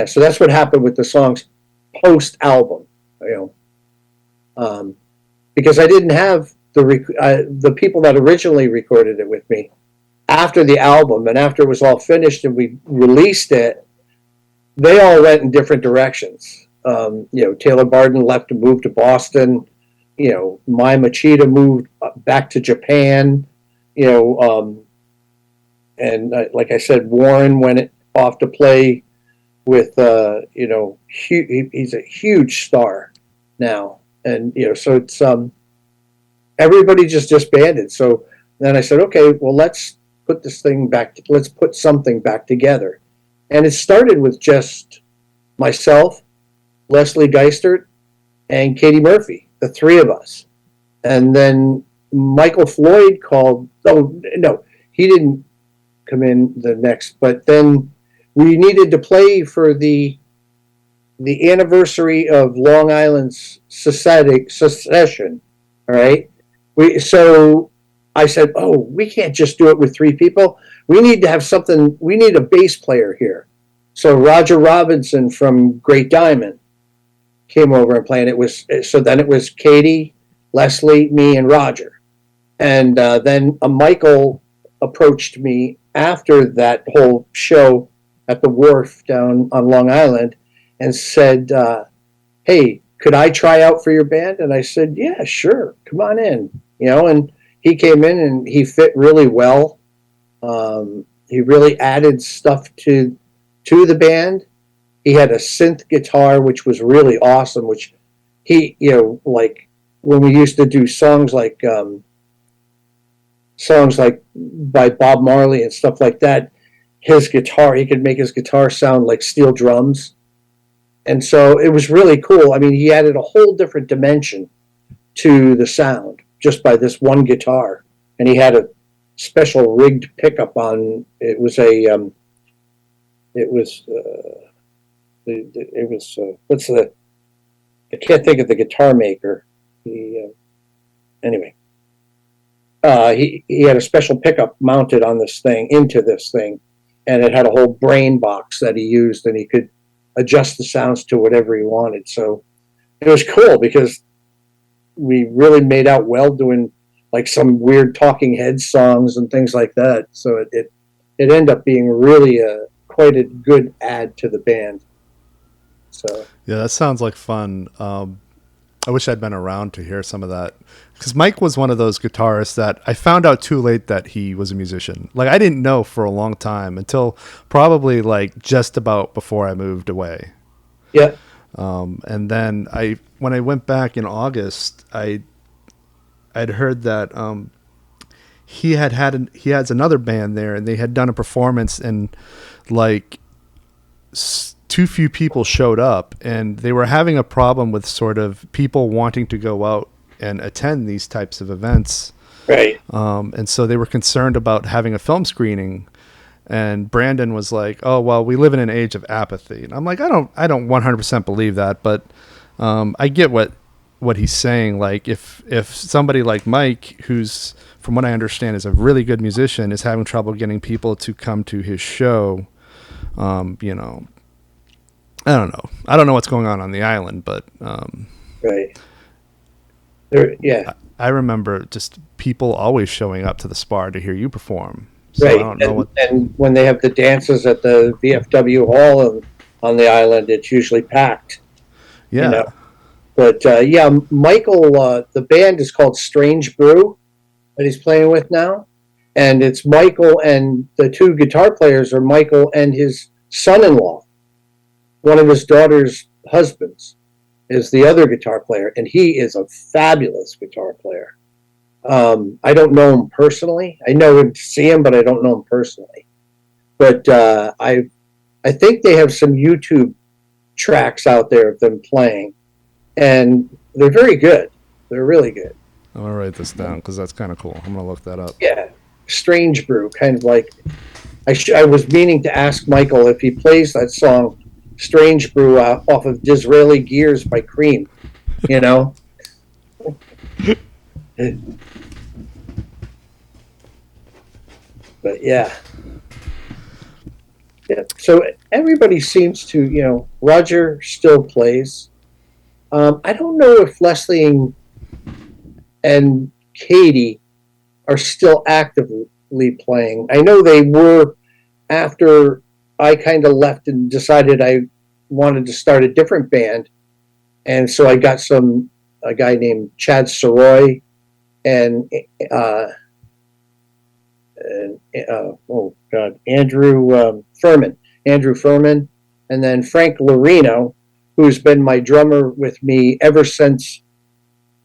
so that's what happened with the songs post album. Because I didn't have the people that originally recorded it with me after the album, and after it was all finished and we released it, they all went in different directions. Taylor Barden left to move to Boston. Mai Machida moved back to Japan. And like I said, Warren went off to play with he's a huge star now, and so it's everybody just disbanded. So then I said, okay, well, let's put this thing back. Let's put something back together, and it started with just myself, Leslie Geistert, and Katie Murphy, the three of us, and then Michael Floyd called. Oh no, he didn't come in the next, but then we needed to play for the anniversary of Long Island's secession. All right. So I said, oh, we can't just do it with three people. We need to have something. We need a bass player here. So Roger Robinson from Great Diamond came over and played. Then it was Katie, Leslie, me, and Roger. And then Michael approached me after that whole show at the wharf down on Long Island and said, hey, could I try out for your band? And I said, yeah, sure, come on in. And he came in and he fit really well. He really added stuff to the band. He had a synth guitar, which was really awesome, which he, like when we used to do songs like by Bob Marley and stuff like that, his guitar, he could make his guitar sound like steel drums. And so it was really cool. I mean, he added a whole different dimension to the sound just by this one guitar. And he had a special rigged pickup on, what's the, I can't think of the guitar maker. Anyway. He had a special pickup mounted on into this thing, and it had a whole brain box that he used, and he could adjust the sounds to whatever he wanted. So it was cool because we really made out well doing like some weird Talking Heads songs and things like that. So it ended up being really quite a good add to the band. So yeah, that sounds like fun. I wish I'd been around to hear some of that, because Mike was one of those guitarists that I found out too late that he was a musician. Like, I didn't know for a long time until probably like just about before I moved away. Yeah. And then when I went back in August, I'd heard that he has another band there, and they had done a performance, and like too few people showed up, and they were having a problem with sort of people wanting to go out and attend these types of events. Right. And so they were concerned about having a film screening, and Brandon was like, "Oh, well, we live in an age of apathy." And I'm like, I don't 100% believe that, but I get what he's saying. Like if somebody like Mike, who's, from what I understand, is a really good musician, is having trouble getting people to come to his show, you know, I don't know. I don't know what's going on the island, but right. There, yeah. I remember just people always showing up to the Spar to hear you perform. So Right. I don't know and when they have the dances at the VFW Hall on the island, it's usually packed. Yeah. You know? But yeah, Michael, the band is called Strange Brew that he's playing with now. And it's Michael, and the two guitar players are Michael and his son-in-law. One of his daughter's husbands is the other guitar player, and he is a fabulous guitar player. I don't know him personally. I know him to see him, but I don't know him personally. But I think they have some YouTube tracks out there of them playing, and they're very good. They're really good. I'm gonna write this down because that's kind of cool. I'm gonna look that up. Yeah, Strange Brew, kind of like I was meaning to ask Michael if he plays that song Strange Brew off of Disraeli Gears by Cream, you know. But yeah. So everybody seems to, you know, Roger still plays. I don't know if Leslie and Katie are still actively playing. I know they were after I kind of left and decided I wanted to start a different band. And so I got a guy named Chad Soroy and Andrew Furman, and then Frank Lorino, who's been my drummer with me ever since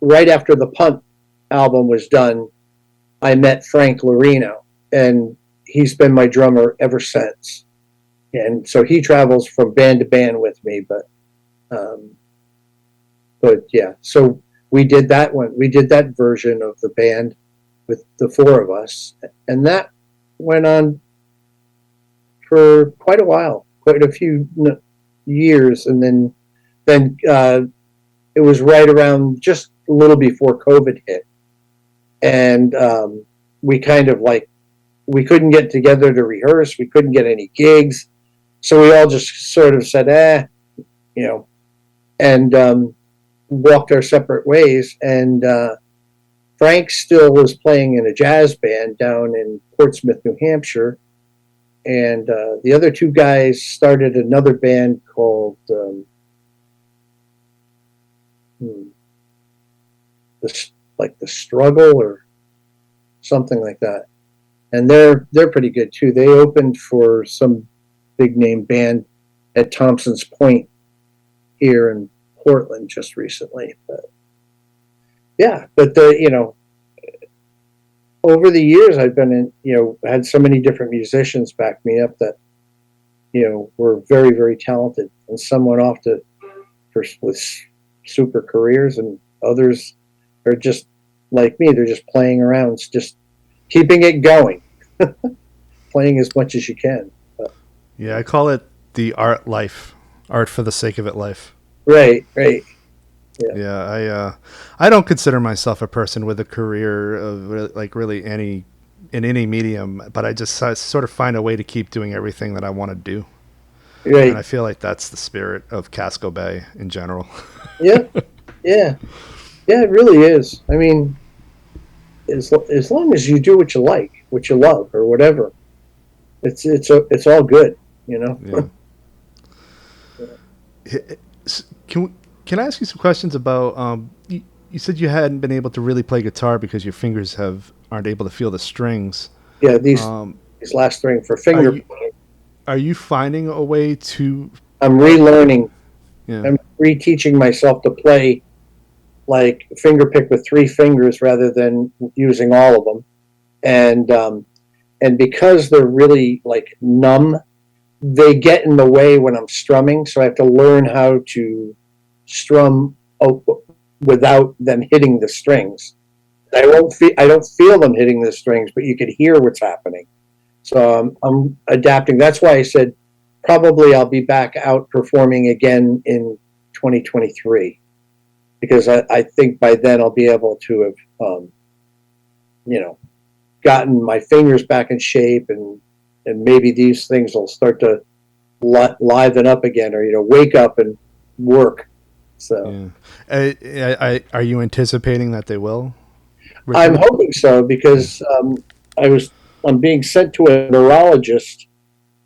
right after the Punt album was done. I met Frank Lorino, and he's been my drummer ever since. And so he travels from band to band with me, but yeah, so we did that one. We did that version of the band with the four of us, and that went on for quite a while, quite a few years, and then it was right around just a little before COVID hit, and we kind of like we couldn't get together to rehearse, we couldn't get any gigs, so we all just sort of said, you know, and walked our separate ways, and Frank still was playing in a jazz band down in Portsmouth, New Hampshire. And the other two guys started another band called the Struggle or something like that. And they're pretty good too. They opened for some big name band at Thompson's Point here in Portland just recently. But yeah, but you know, over the years I've been in, you know, had so many different musicians back me up that, you know, were very, very talented, and some went off with super careers, and others are just like me. They're just playing around, just keeping it going, playing as much as you can. But, yeah, I call it the art for the sake of it life. Right. Yeah, I don't consider myself a person with a career of like really in any medium, but I sort of find a way to keep doing everything that I want to do. Right. And I feel like that's the spirit of Casco Bay in general. Yeah, it really is. I mean, as long as you do what you like, what you love, or whatever, it's all good, you know. Yeah. Can I ask you some questions about? You said you hadn't been able to really play guitar because your fingers aren't able to feel the strings. Yeah, these last string for finger. Are you finding a way to? I'm relearning. Yeah. I'm reteaching myself to play, like finger pick with 3 fingers rather than using all of them. And because they're really like numb, they get in the way when I'm strumming. So I have to learn how to strum without them hitting the strings. I don't feel them hitting the strings, but you can hear what's happening. So I'm adapting. That's why I said probably I'll be back out performing again in 2023, because I think by then I'll be able to have, gotten my fingers back in shape, and maybe these things will start to liven up again, or wake up and work. So, are you anticipating that they will? I'm hoping so, because I'm being sent to a neurologist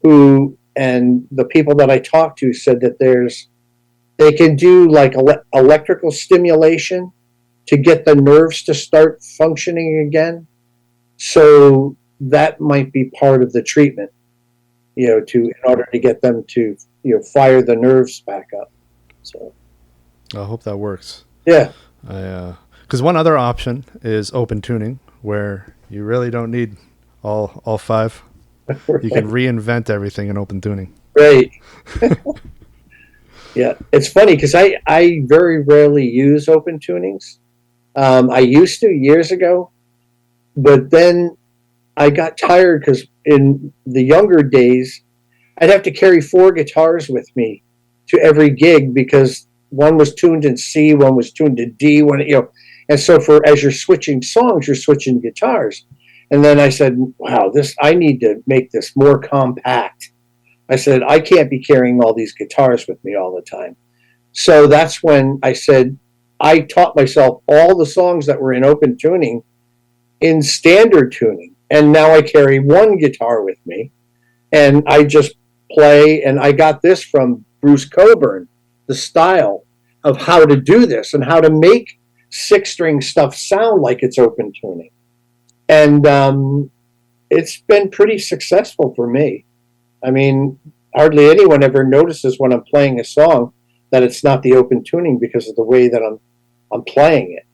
and the people that I talked to said that they can do like electrical stimulation to get the nerves to start functioning again. So that might be part of the treatment, in order to get them to, fire the nerves back up. So I hope that works. Yeah. Because one other option is open tuning, where you really don't need all five. Right. You can reinvent everything in open tuning. Right. Yeah. It's funny because I very rarely use open tunings. I used to years ago, but then I got tired because in the younger days, I'd have to carry 4 guitars with me to every gig, because one was tuned in C, one was tuned in D, and so as you're switching songs, you're switching guitars. And then I said, wow, I need to make this more compact. I said, I can't be carrying all these guitars with me all the time. So that's when I said, I taught myself all the songs that were in open tuning in standard tuning. And now I carry 1 guitar with me, and I just play. And I got this from Bruce Coburn, the style of how to do this and how to make 6-string stuff sound like it's open tuning. And it's been pretty successful for me. I mean, hardly anyone ever notices when I'm playing a song that it's not the open tuning, because of the way that I'm playing it.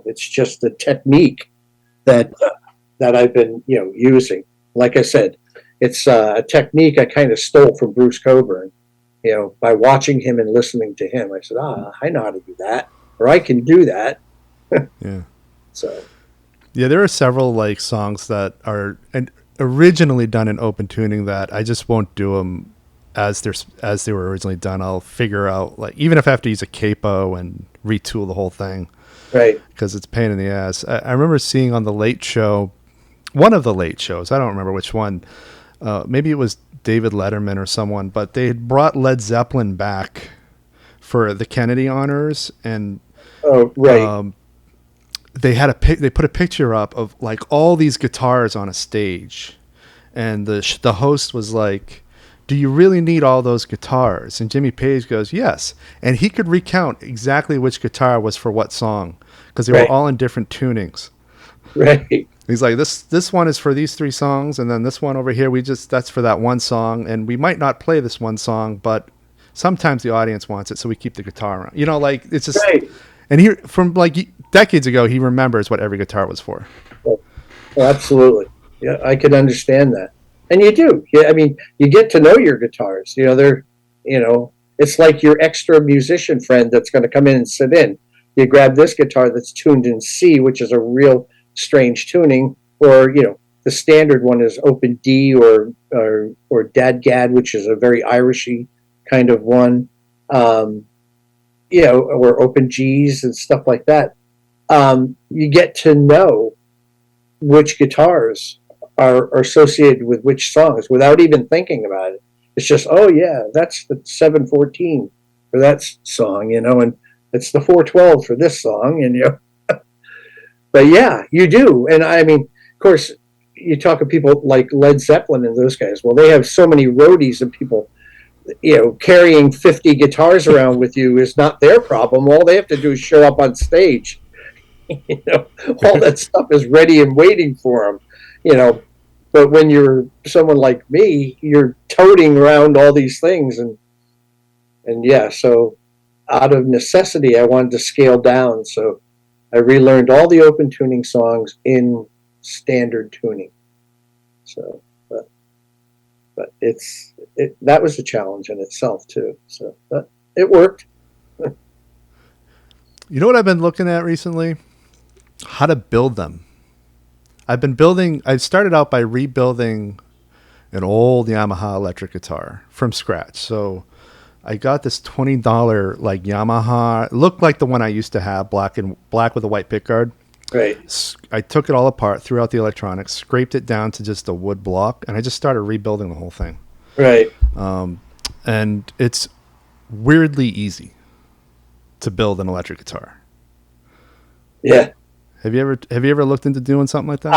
It's just the technique that I've been using. Like I said, it's a technique I kind of stole from Bruce Coburn. By watching him and listening to him, I said, I know how to do that, or I can do that. Yeah. So. Yeah, there are several like songs that are originally done in open tuning that I just won't do them as they were originally done. I'll figure out, like, even if I have to use a capo and retool the whole thing, right? Because it's a pain in the ass. I remember seeing on the Late Show, one of the late shows, I don't remember which one. Maybe it was David Letterman or someone, but they had brought Led Zeppelin back for the Kennedy honors, and they had they put a picture up of like all these guitars on a stage, and the host was like, do you really need all those guitars? And Jimmy Page goes, yes. And he could recount exactly which guitar was for what song, because they were all in different tunings. Right. He's like, this one is for these 3 songs, and then this one over here, that's for that one song, and we might not play this one song, but sometimes the audience wants it, so we keep the guitar around. Like, it's just, and he, from like decades ago, he remembers what every guitar was for. Oh, absolutely. Yeah, I could understand that. And you do. Yeah, I mean, you get to know your guitars. They're, it's like your extra musician friend that's going to come in and sit in. You grab this guitar that's tuned in C, which is a real strange tuning, or the standard one is open D or dadgad, which is a very Irishy kind of one, or open G's and stuff like that. You get to know which guitars are associated with which songs without even thinking about it. It's just, oh yeah, that's the 714 for that song, and it's the 412 for this song, and but yeah, you do. And I mean, of course, you talk of people like Led Zeppelin and those guys. Well, they have so many roadies and people, carrying 50 guitars around with you is not their problem. All they have to do is show up on stage. All that stuff is ready and waiting for them. But when you're someone like me, you're toting around all these things, and yeah. So out of necessity, I wanted to scale down. So I relearned all the open tuning songs in standard tuning. So, but that was a challenge in itself too. So, but it worked. You know what I've been looking at recently? How to build them. I started out by rebuilding an old Yamaha electric guitar from scratch. So I got this $20 like Yamaha, it looked like the one I used to have, black with a white pickguard. Right. I took it all apart, threw out the electronics, scraped it down to just a wood block, and I just started rebuilding the whole thing. Right. And it's weirdly easy to build an electric guitar. Yeah. Have you ever looked into doing something like that?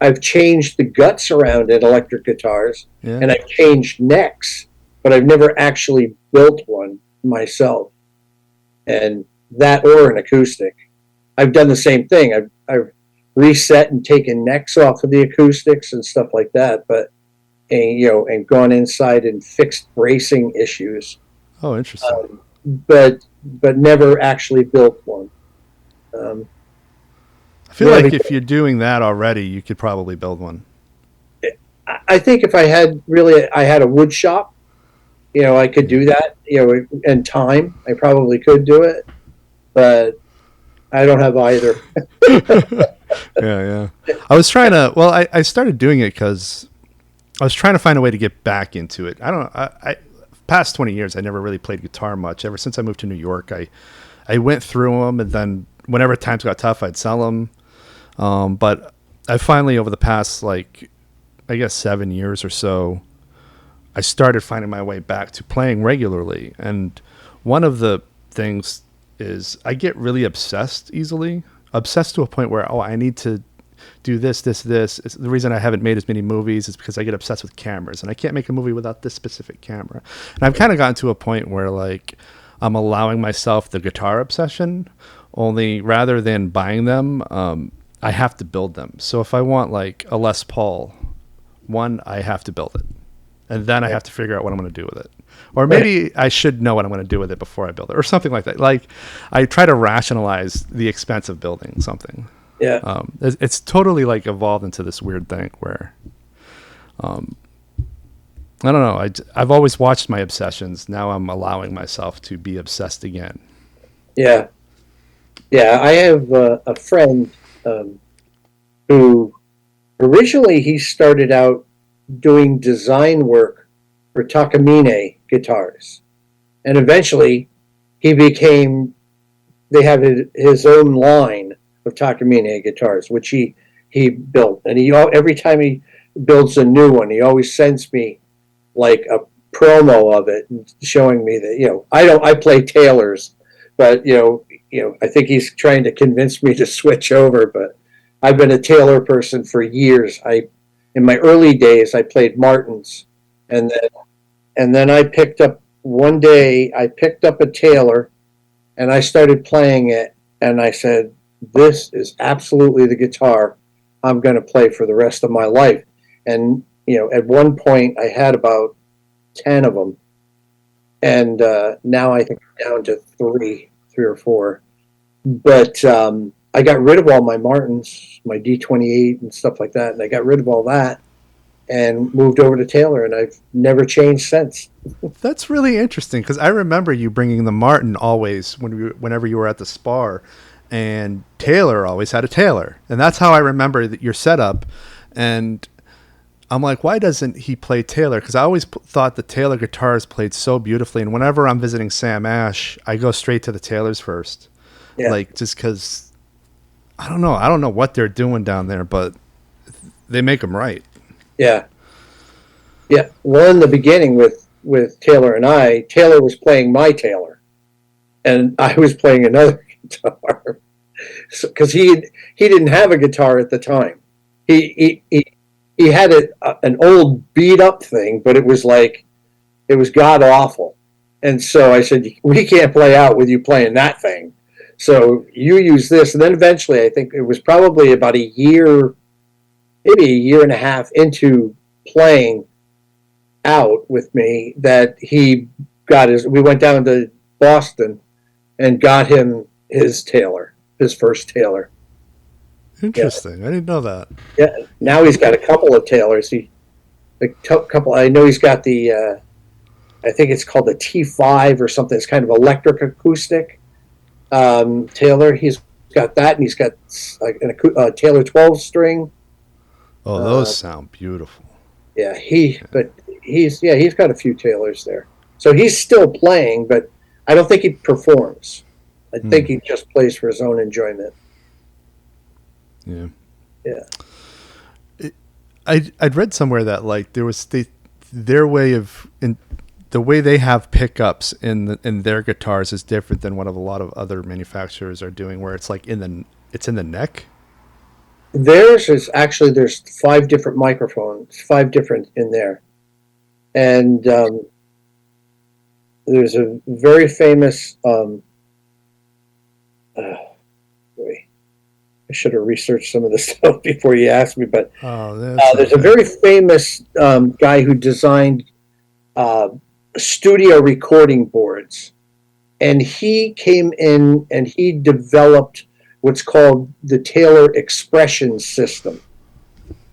I've changed the guts around in electric guitars, and I've changed necks, but I've never actually built one myself. And that or an acoustic. I've done the same thing. I've reset and taken necks off of the acoustics and stuff like that, and gone inside and fixed bracing issues. Oh, interesting. But never actually built one. I feel like if you're doing that already, you could probably build one. I think if I had a wood shop, I could do that, in time. I probably could do it, but I don't have either. Yeah. I started doing it because I was trying to find a way to get back into it. I don't know. Past 20 years, I never really played guitar much. Ever since I moved to New York, I went through them, and then whenever times got tough, I'd sell them. But I finally, over the past, 7 years or so, I started finding my way back to playing regularly. And one of the things is I get really obsessed easily, obsessed to a point where, I need to do this. The reason I haven't made as many movies is because I get obsessed with cameras, and I can't make a movie without this specific camera. And I've kind of gotten to a point where I'm allowing myself the guitar obsession, only rather than buying them, I have to build them. So if I want a Les Paul, I have to build it, and then I have to figure out what I'm going to do with it. Or maybe I should know what I'm going to do with it before I build it, or something like that. I try to rationalize the expense of building something. Yeah. It's totally evolved into this weird thing where, I don't know. I've always watched my obsessions. Now I'm allowing myself to be obsessed again. Yeah. Yeah. I have a friend who originally he started out doing design work for Takamine guitars, and eventually they have his own line of Takamine guitars, which he built, and every time he builds a new one, he always sends me a promo of it, showing me that I play Taylors, but I think he's trying to convince me to switch over. But I've been a Taylor person for years. In my early days, I played Martins, and then I picked up a Taylor, and I started playing it, and I said, this is absolutely the guitar I'm going to play for the rest of my life. And at one point I had about 10 of them, and now I think I'm down to three or four. But I got rid of all my Martins, my D28 and stuff like that, and I got rid of all that and moved over to Taylor, and I've never changed since. That's really interesting, because I remember you bringing the Martin always whenever you were at the Spar, and Taylor always had a Taylor, and that's how I remember your setup. And I'm like, why doesn't he play Taylor? Because I always thought the Taylor guitars played so beautifully, and whenever I'm visiting Sam Ash, I go straight to the Taylors first. Yeah. Just because I don't know what they're doing down there, but they make them right. Yeah. Well, in the beginning with Taylor and Taylor was playing my Taylor, and I was playing another guitar, because he didn't have a guitar at the time. He had an old beat up thing, but it was god awful. And so I said, we can't play out with you playing that thing. So you use this. And then eventually, I think it was probably about maybe a year and a half into playing out with me, that we went down to Boston and got him his Taylor, his first Taylor. Interesting. I didn't know that. Yeah. Now he's got a couple of Taylors. Couple. I know he's got the. I think it's called the T5 or something. It's kind of electric acoustic Taylor. He's got that, and he's got like a Taylor 12 string. Oh, those sound beautiful. Yeah, he's got a few Taylors there. So he's still playing, but I don't think he performs. I think he just plays for his own enjoyment. Yeah. Yeah. I'd read somewhere that like there was their way of the way they have pickups in their guitars is different than what a lot of other manufacturers are doing, where it's like it's in the neck. Theirs is actually, there's 5 different microphones, 5 different in there, and there's a very famous. I should have researched some of this stuff before you asked me, but there's a very famous guy who designed studio recording boards, and he came in and he developed what's called the Taylor Expression System.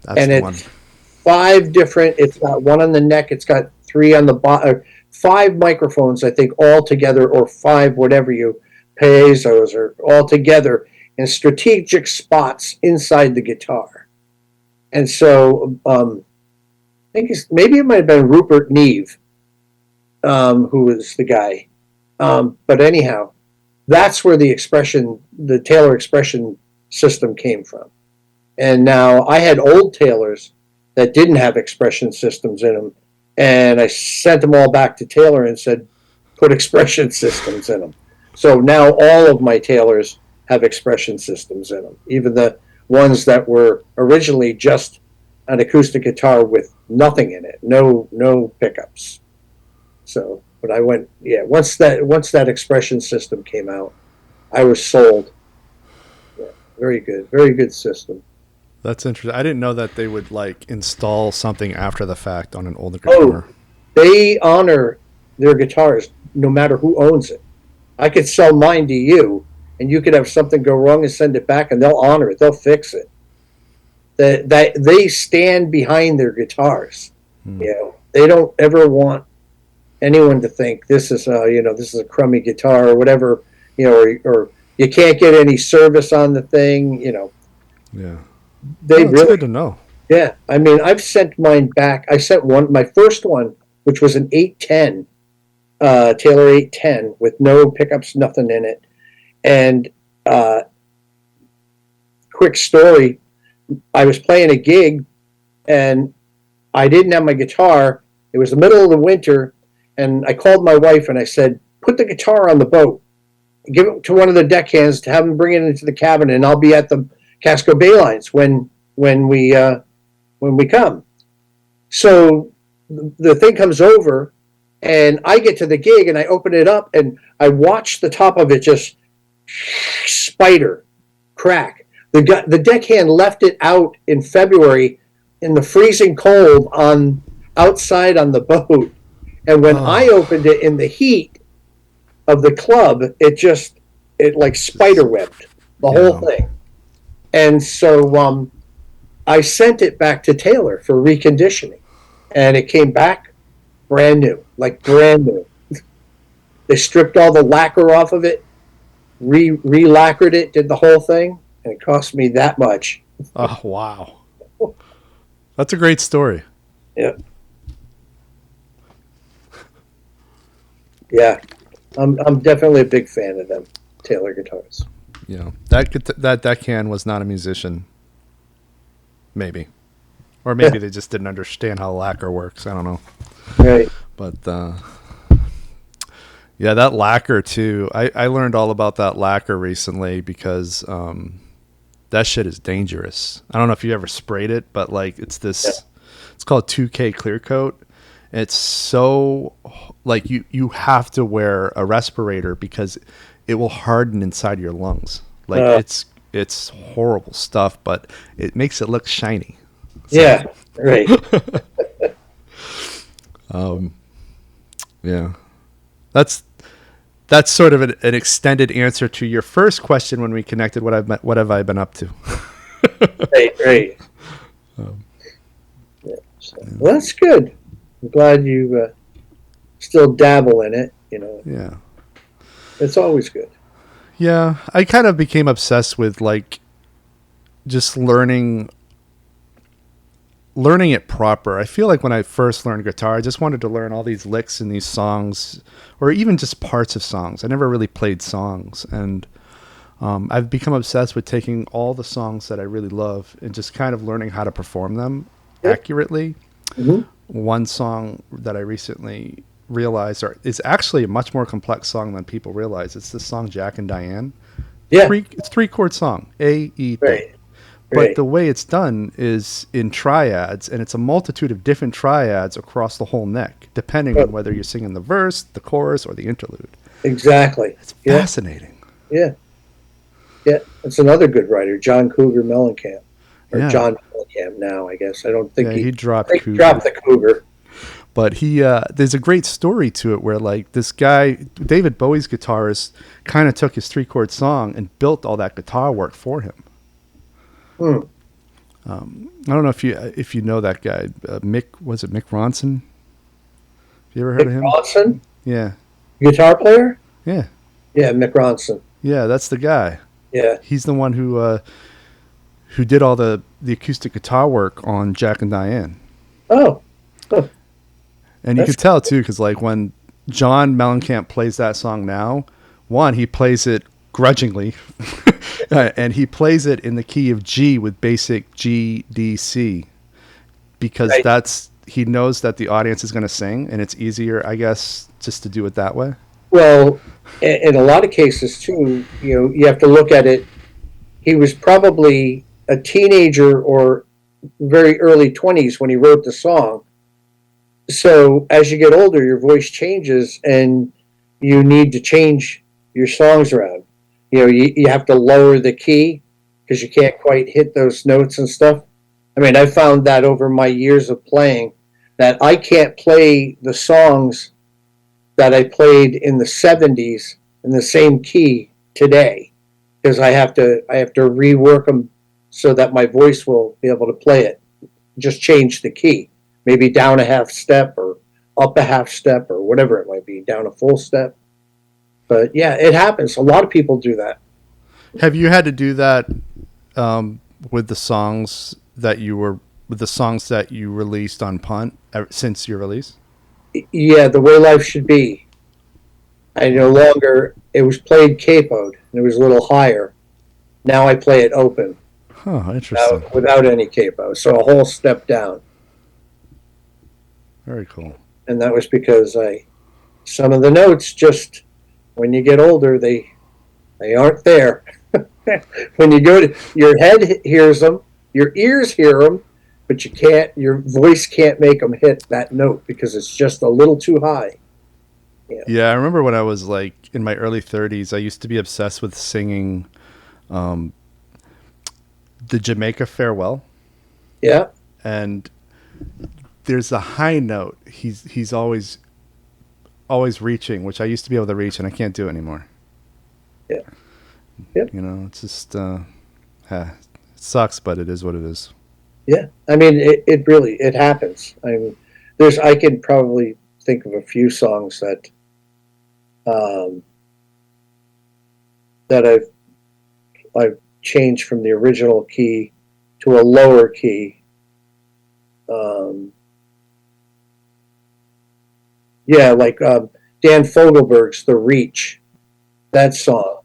That's and the it's one. 5 different. It's got 1 on the neck. It's got 3 on the bottom. 5 microphones, I think, all together, or 5, whatever you piezo's, or all together in strategic spots inside the guitar. And so I think maybe it might have been Rupert Neve, who was the guy. But anyhow, that's where the Taylor Expression System came from. And now I had old Taylors that didn't have expression systems in them, and I sent them all back to Taylor and said, put expression systems in them. So now all of my Taylors have expression systems in them, even the ones that were originally just an acoustic guitar with nothing in it, no pickups. So, but I went, once that expression system came out, I was sold. Yeah, very good system. That's interesting. I didn't know that they would like install something after the fact on an older guitar. Oh, they honor their guitars no matter who owns it. I could sell mine to you, and you could have something go wrong and send it back, and they'll honor it. They'll fix it. They stand behind their guitars. They don't ever want anyone to think this is a crummy guitar or whatever, or you can't get any service on the thing. Yeah. They really good to know. Yeah, I mean, I've sent mine back. I sent my first one, which was an 810, Taylor 810 with no pickups, nothing in it. And quick story, I was playing a gig and I didn't have my guitar. It was the middle of the winter, and I called my wife and I said, put the guitar on the boat, give it to one of the deckhands to have them bring it into the cabin, and I'll be at the Casco Bay lines when we come. So the thing comes over, and I get to the gig and I open it up and I watch the top of it just spider crack. The deckhand left it out in February in the freezing cold outside on the boat, and when I opened it in the heat of the club, it like spider webbed the whole thing. And so I sent it back to Taylor for reconditioning, and it came back brand new. They stripped all the lacquer off of it, re-lacquered it, did the whole thing, and it cost me that much. Oh, wow. That's a great story. Yeah. Yeah. I'm definitely a big fan of them Taylor guitars. Yeah. That deckhand was not a musician. Maybe. Or maybe they just didn't understand how lacquer works. I don't know. Right. But yeah, that lacquer too. I learned all about that lacquer recently because that shit is dangerous. I don't know if you ever sprayed it, but like it's called 2K clear coat. It's so like you have to wear a respirator because it will harden inside your lungs. Like it's horrible stuff, but it makes it look shiny. So, yeah, right. Yeah, that's sort of an extended answer to your first question when we connected. What have I been up to? Right. Yeah. So, well, that's good. I'm glad you still dabble in it. Yeah. It's always good. Yeah. I kind of became obsessed with like just learning it proper. I feel like when I first learned guitar, I just wanted to learn all these licks in these songs, or even just parts of songs. I never really played songs, and I've become obsessed with taking all the songs that I really love and just kind of learning how to perform them accurately. Mm-hmm. One song that I recently realized is actually a much more complex song than people realize. It's the song Jack and Diane. Yeah. It's 3-chord song, A, E, D. Right. But the way it's done is in triads, and it's a multitude of different triads across the whole neck, depending on whether you're singing the verse, the chorus, or the interlude. Exactly. It's fascinating. Yeah. Yeah. That's another good writer, John Cougar Mellencamp. Or John Mellencamp now, I guess. I don't think he dropped Cougar. He dropped the Cougar. But there's a great story to it where like this guy, David Bowie's guitarist, kind of took his 3-chord song and built all that guitar work for him. Hmm. I don't know if you know that guy, Mick Ronson? Have you ever heard of him? Ronson? Yeah. Guitar player? Yeah. Yeah, Mick Ronson. Yeah, that's the guy. Yeah. He's the one who did all the acoustic guitar work on Jack and Diane. Oh. Huh. And you can tell too, because like when John Mellencamp plays that song now, he plays it grudgingly, and he plays it in the key of G with basic G, D, C, because he knows that the audience is going to sing, and it's easier, I guess, just to do it that way. Well, in a lot of cases too, you have to look at it. He was probably a teenager or very early 20s when he wrote the song. So as you get older, your voice changes, and you need to change your songs around. You have to lower the key because you can't quite hit those notes and stuff. I mean, I found that over my years of playing that I can't play the songs that I played in the 70s in the same key today because I have to rework them so that my voice will be able to play it. Just change the key. Maybe down a half step or up a half step or whatever it might be, down a full step. But yeah, it happens. A lot of people do that. Have you had to do that with the songs that you released on Punt since your release? Yeah, The Way Life Should Be. I no longer, it was played capoed, and it was a little higher. Now I play it open. Huh, interesting. Without any capo, so a whole step down. Very cool. And that was because some of the notes just, when you get older, they aren't there. When you go to, your head hears them, your ears hear them, but your voice can't make them hit that note because it's just a little too high. Yeah, I remember when I was like in my early 30s, I used to be obsessed with singing the Jamaica Farewell. Yeah. And there's a high note he's always reaching, which I used to be able to reach, and I can't do it anymore. Yeah. Yep. It's just it sucks, but it is what it is. Yeah, I mean, it really happens. I mean, I can probably think of a few songs that I've changed from the original key to a lower key. Like Dan Fogelberg's "The Reach," that song,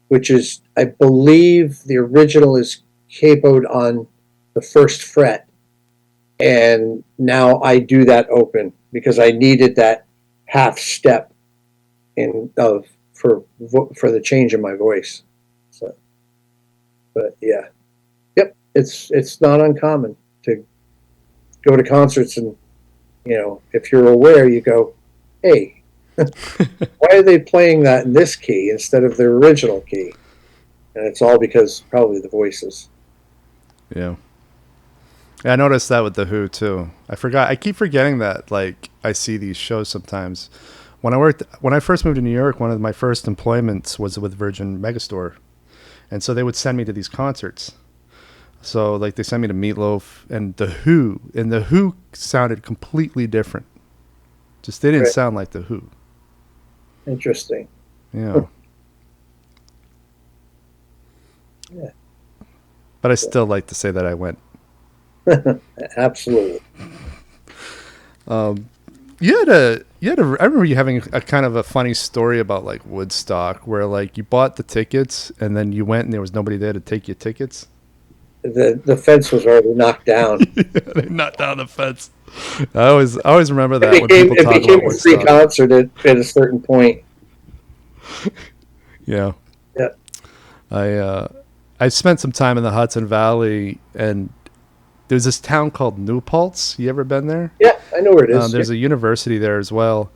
which is, I believe, the original is capoed on the first fret, and now I do that open because I needed that half step for the change in my voice. So, but yeah, yep, it's not uncommon to go to concerts and if you're aware, you go, hey, why are they playing that in this key instead of their original key? And it's all because probably the voices. Yeah. I noticed that with The Who too. I keep forgetting that like I see these shows sometimes. When I first moved to New York, one of my first employments was with Virgin Megastore. And so they would send me to these concerts. So like they sent me to Meatloaf and the Who, and the Who sounded completely different. Just they didn't sound like the Who. Interesting. Yeah. Yeah. But I still like to say that I went. Absolutely. I remember you having a kind of a funny story about like Woodstock, where like you bought the tickets and then you went and there was nobody there to take your tickets. The fence was already knocked down. They knocked down the fence. I always remember that when people talk it became about a free Woodstock. concert at a certain point. Yeah. Yeah. I spent some time in the Hudson Valley, and there's this town called New Paltz. You ever been there? Yeah, I know where it is. There's a university there as well.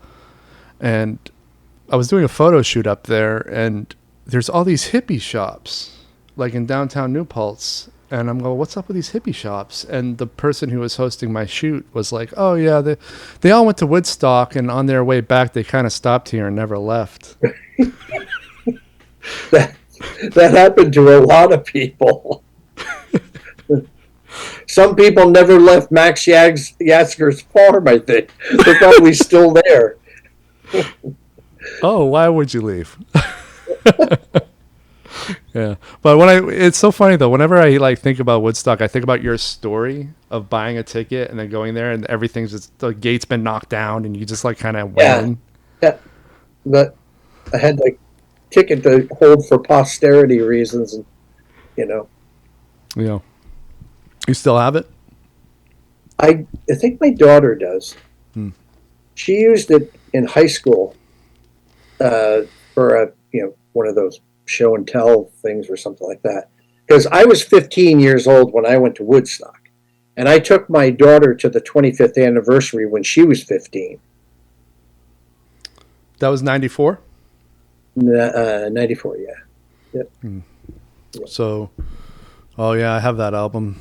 And I was doing a photo shoot up there, and there's all these hippie shops, like in downtown New Paltz. And I'm going, what's up with these hippie shops? And the person who was hosting my shoot was like, oh, yeah, they all went to Woodstock, and on their way back, they kind of stopped here and never left. That happened to a lot of people. Some people never left Max Yasker's farm, I think. They're probably still there. Oh, why would you leave? Yeah. But it's so funny though, whenever I like think about Woodstock, I think about your story of buying a ticket and then going there and everything's just, the gate's been knocked down and you just like kind of went in. Yeah. But I had like ticket to hold for posterity reasons, and Yeah. You still have it? I think my daughter does. She used it in high school for one of those show and tell things or something like that. Because I was 15 years old when I went to Woodstock, and I took my daughter to the 25th anniversary when she was 15. That was 94? 94, yeah. Yep. So, oh yeah, I have that album.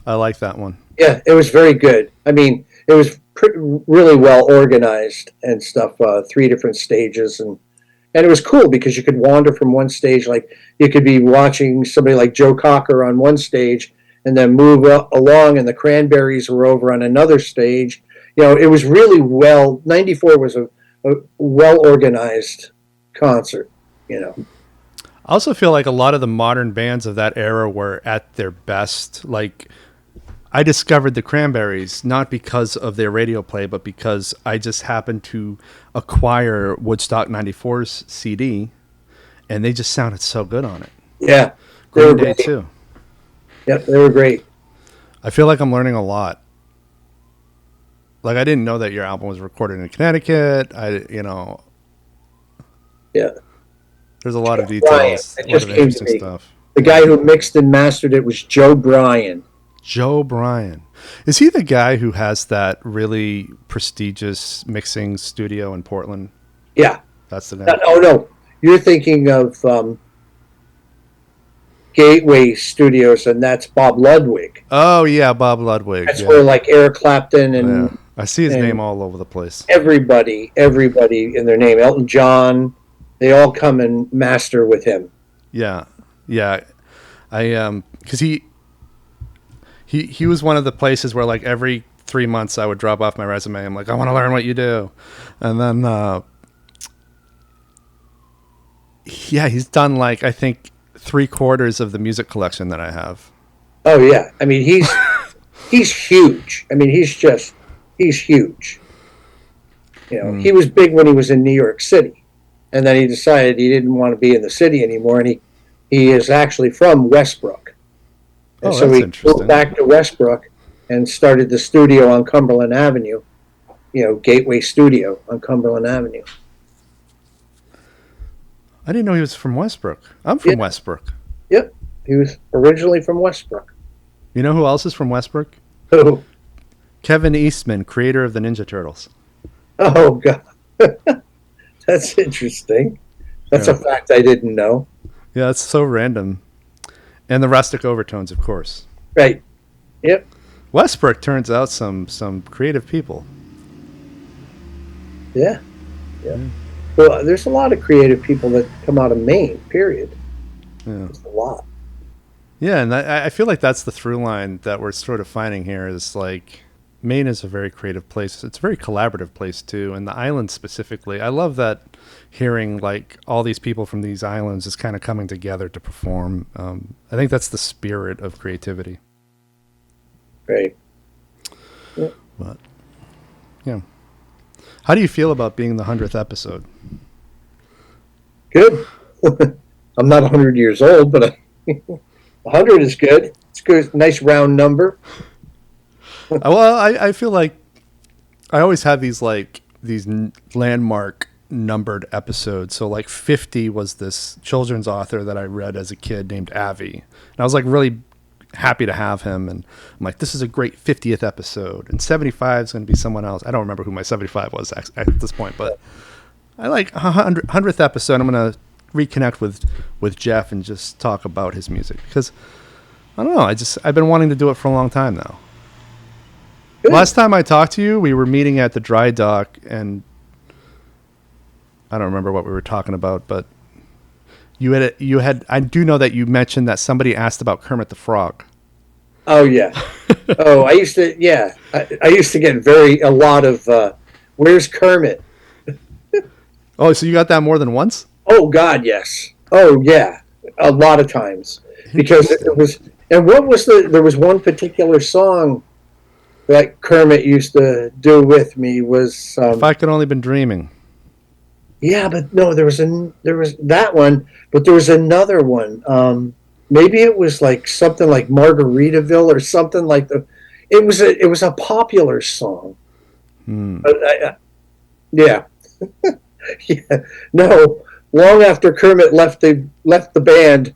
I like that one. Yeah, it was very good. I mean, it was really well organized and stuff. 3 different stages, and it was cool because you could wander from one stage. Like you could be watching somebody like Joe Cocker on one stage, and then move along, and the Cranberries were over on another stage. It was really well. 94 was a well organized concert. I also feel like a lot of the modern bands of that era were at their best. Like, I discovered the Cranberries not because of their radio play, but because I just happened to acquire Woodstock 94's CD, and they just sounded so good on it. Yeah. Green Day too. Yep, they were great. I feel like I'm learning a lot. Like, I didn't know that your album was recorded in Connecticut. Yeah. There's a lot of details, a lot of interesting stuff. The guy who mixed and mastered it was Joe Bryan. Joe Bryan. Is he the guy who has that really prestigious mixing studio in Portland? Yeah. That's the guy? No. You're thinking of Gateway Studios, and that's Bob Ludwig. Oh, yeah, Bob Ludwig. That's where like Eric Clapton and... Yeah. I see his name all over the place. Everybody in their name. Elton John, they all come and master with him. Yeah. Because he was one of the places where like every 3 months I would drop off my resume. I'm like, I want to learn what you do. And then, he's done like, I think 3/4 of the music collection that I have. Oh yeah. I mean, he's huge. I mean, he's huge. He was big when he was in New York City, and then he decided he didn't want to be in the city anymore, and he is actually from Westbrook. And so he moved back to Westbrook and started the studio on Cumberland Avenue, Gateway Studio on Cumberland Avenue. I didn't know he was from Westbrook. I'm from Westbrook. Yep. He was originally from Westbrook. You know who else is from Westbrook? Who? Kevin Eastman, creator of the Ninja Turtles. Oh, God. That's interesting. That's a fact I didn't know. Yeah, it's so random. And the Rustic Overtones, of course. Right. Yep. Westbrook turns out some creative people. Yeah. Well, there's a lot of creative people that come out of Maine, period. Yeah. There's a lot. Yeah, and I feel like that's the through line that we're sort of finding here is like Maine is a very creative place. It's a very collaborative place too, and the islands specifically. I love that hearing like all these people from these islands is kind of coming together to perform. I think that's the spirit of creativity. Right. Yeah. But yeah, how do you feel about being the 100th episode? Good. I'm not 100 years old, but 100 is good. It's good. Nice round number. Well, I feel like I always have these landmark numbered episodes. So like 50 was this children's author that I read as a kid named Avi. And I was like really happy to have him. And I'm like, this is a great 50th episode. And 75 is going to be someone else. I don't remember who my 75 was at this point, but I like 100th episode. I'm going to reconnect with Jeff and just talk about his music because I don't know. I've been wanting to do it for a long time now. Good. Last time I talked to you, we were meeting at the dry dock, and I don't remember what we were talking about, but you had. I do know that you mentioned that somebody asked about Kermit the Frog. Oh yeah. Oh, I used to. Yeah, I used to get a lot of. Where's Kermit? Oh, so you got that more than once? Oh God, yes. Oh yeah, a lot of times because it was. And what was there was one particular song that Kermit used to do with me was If I Could Only Been Dreaming. Yeah, but no, there was that one, but there was another one. Maybe it was like something like Margaritaville or something like it was a popular song. But yeah. Yeah. No, long after Kermit left the band,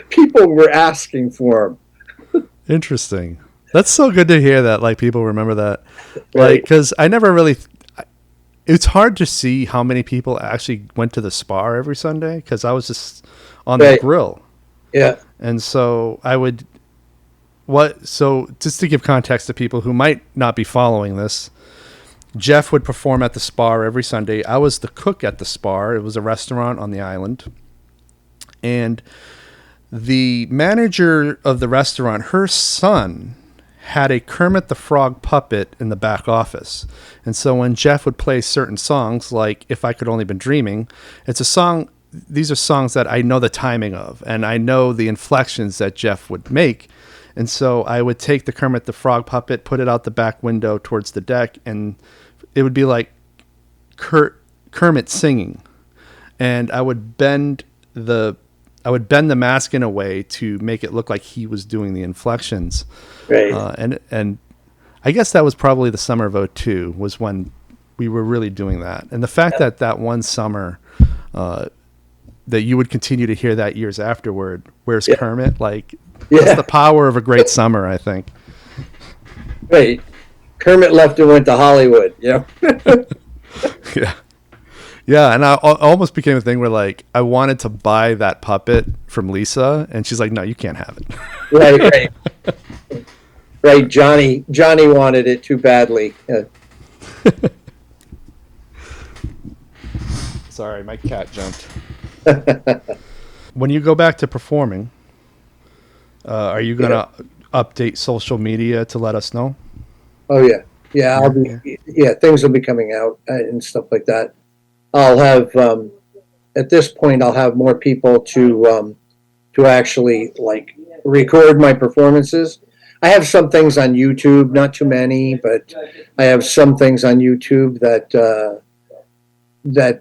people were asking for him. Interesting. That's so good to hear that, like, people remember that. Right. Like, because I never really... It's hard to see how many people actually went to the Spar every Sunday, because I was just on the grill. Yeah. And so I would... So, just to give context to people who might not be following this, Jeff would perform at the Spar every Sunday. I was the cook at the Spar. It was a restaurant on the island. And the manager of the restaurant, her son... had a Kermit the Frog puppet in the back office. And so when Jeff would play certain songs, like If I Could Only Been Dreaming, it's a song, these are songs that I know the timing of, and I know the inflections that Jeff would make. And so I would take the Kermit the Frog puppet, put it out the back window towards the deck, and it would be like Kermit singing. And I would bend the mask in a way to make it look like he was doing the inflections. Right. And I guess that was probably the summer of 2002 was when we were really doing that. And the fact that one summer that you would continue to hear that years afterward, where's Kermit? Like, that's the power of a great summer, I think. Right. Kermit left and went to Hollywood, Yeah. Yeah, and I almost became a thing where, like, I wanted to buy that puppet from Lisa, and she's like, no, you can't have it. Right. Right, Johnny wanted it too badly. Yeah. Sorry, my cat jumped. When you go back to performing, are you going to update social media to let us know? Oh, yeah. Yeah, things will be coming out and stuff like that. I'll have at this point I'll have more people to actually like record my performances. I have some things on YouTube, not too many, but I have some things on YouTube that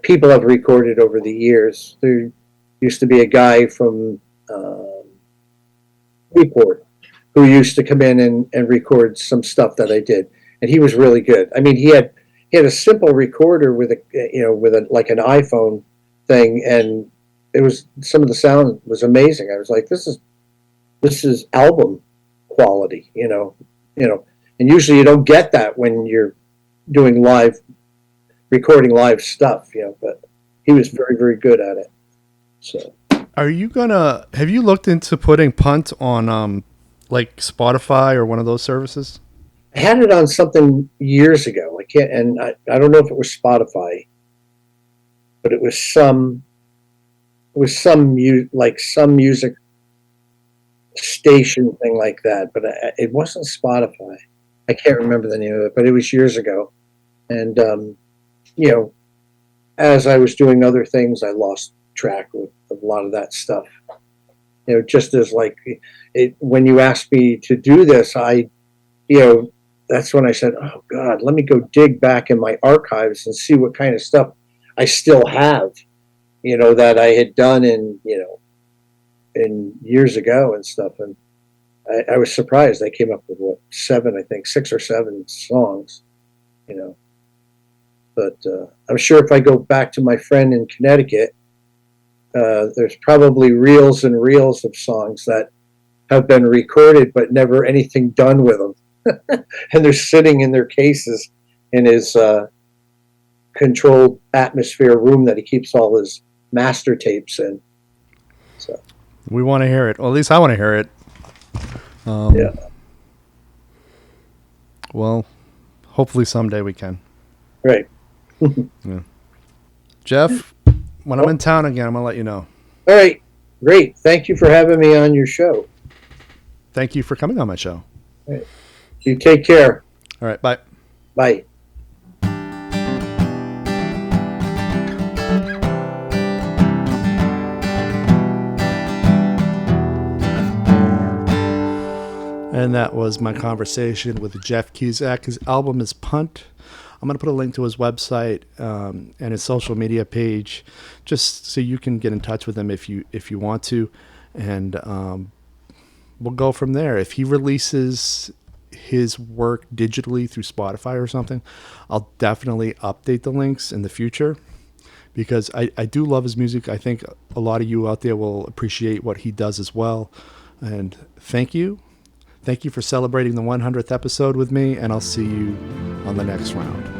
people have recorded over the years. There used to be a guy from Newport who used to come in and record some stuff that I did, and he was really good. I mean, he had a simple recorder with like an iPhone thing, and it was some of the sound was amazing. I was like, this is album quality, and usually you don't get that when you're doing recording live stuff, but he was very, very good at it. So have you looked into putting Punt on like Spotify or one of those services? I had it on something years ago. I don't know if it was Spotify, but it was some music station thing like that, but it wasn't Spotify. I can't remember the name of it, but it was years ago. And, you know, as I was doing other things, I lost track of a lot of that stuff. You know, just as like when you asked me to do this, that's when I said, oh God, let me go dig back in my archives and see what kind of stuff I still have, you know, that I had done in years ago and stuff. And I was surprised. I came up with 6 or 7 songs, you know. But I'm sure if I go back to my friend in Connecticut, there's probably reels and reels of songs that have been recorded but never anything done with them. And they're sitting in their cases in his controlled atmosphere room that he keeps all his master tapes in. So we want to hear it. Well, at least I want to hear it. Yeah. Well, hopefully someday we can. Right. Yeah. Jeff, when I'm in town again, I'm going to let you know. All right. Great. Thank you for having me on your show. Thank you for coming on my show. All right. You take care. All right. Bye. Bye. And that was my conversation with Jeff Cusack. His album is Punt. I'm going to put a link to his website and his social media page, just so you can get in touch with him if you want to, and we'll go from there. If he releases his work digitally through Spotify or something, I'll definitely update the links in the future, because I do love his music. I think a lot of you out there will appreciate what he does as well. And thank you. Thank you for celebrating the 100th episode with me, and I'll see you on the next round.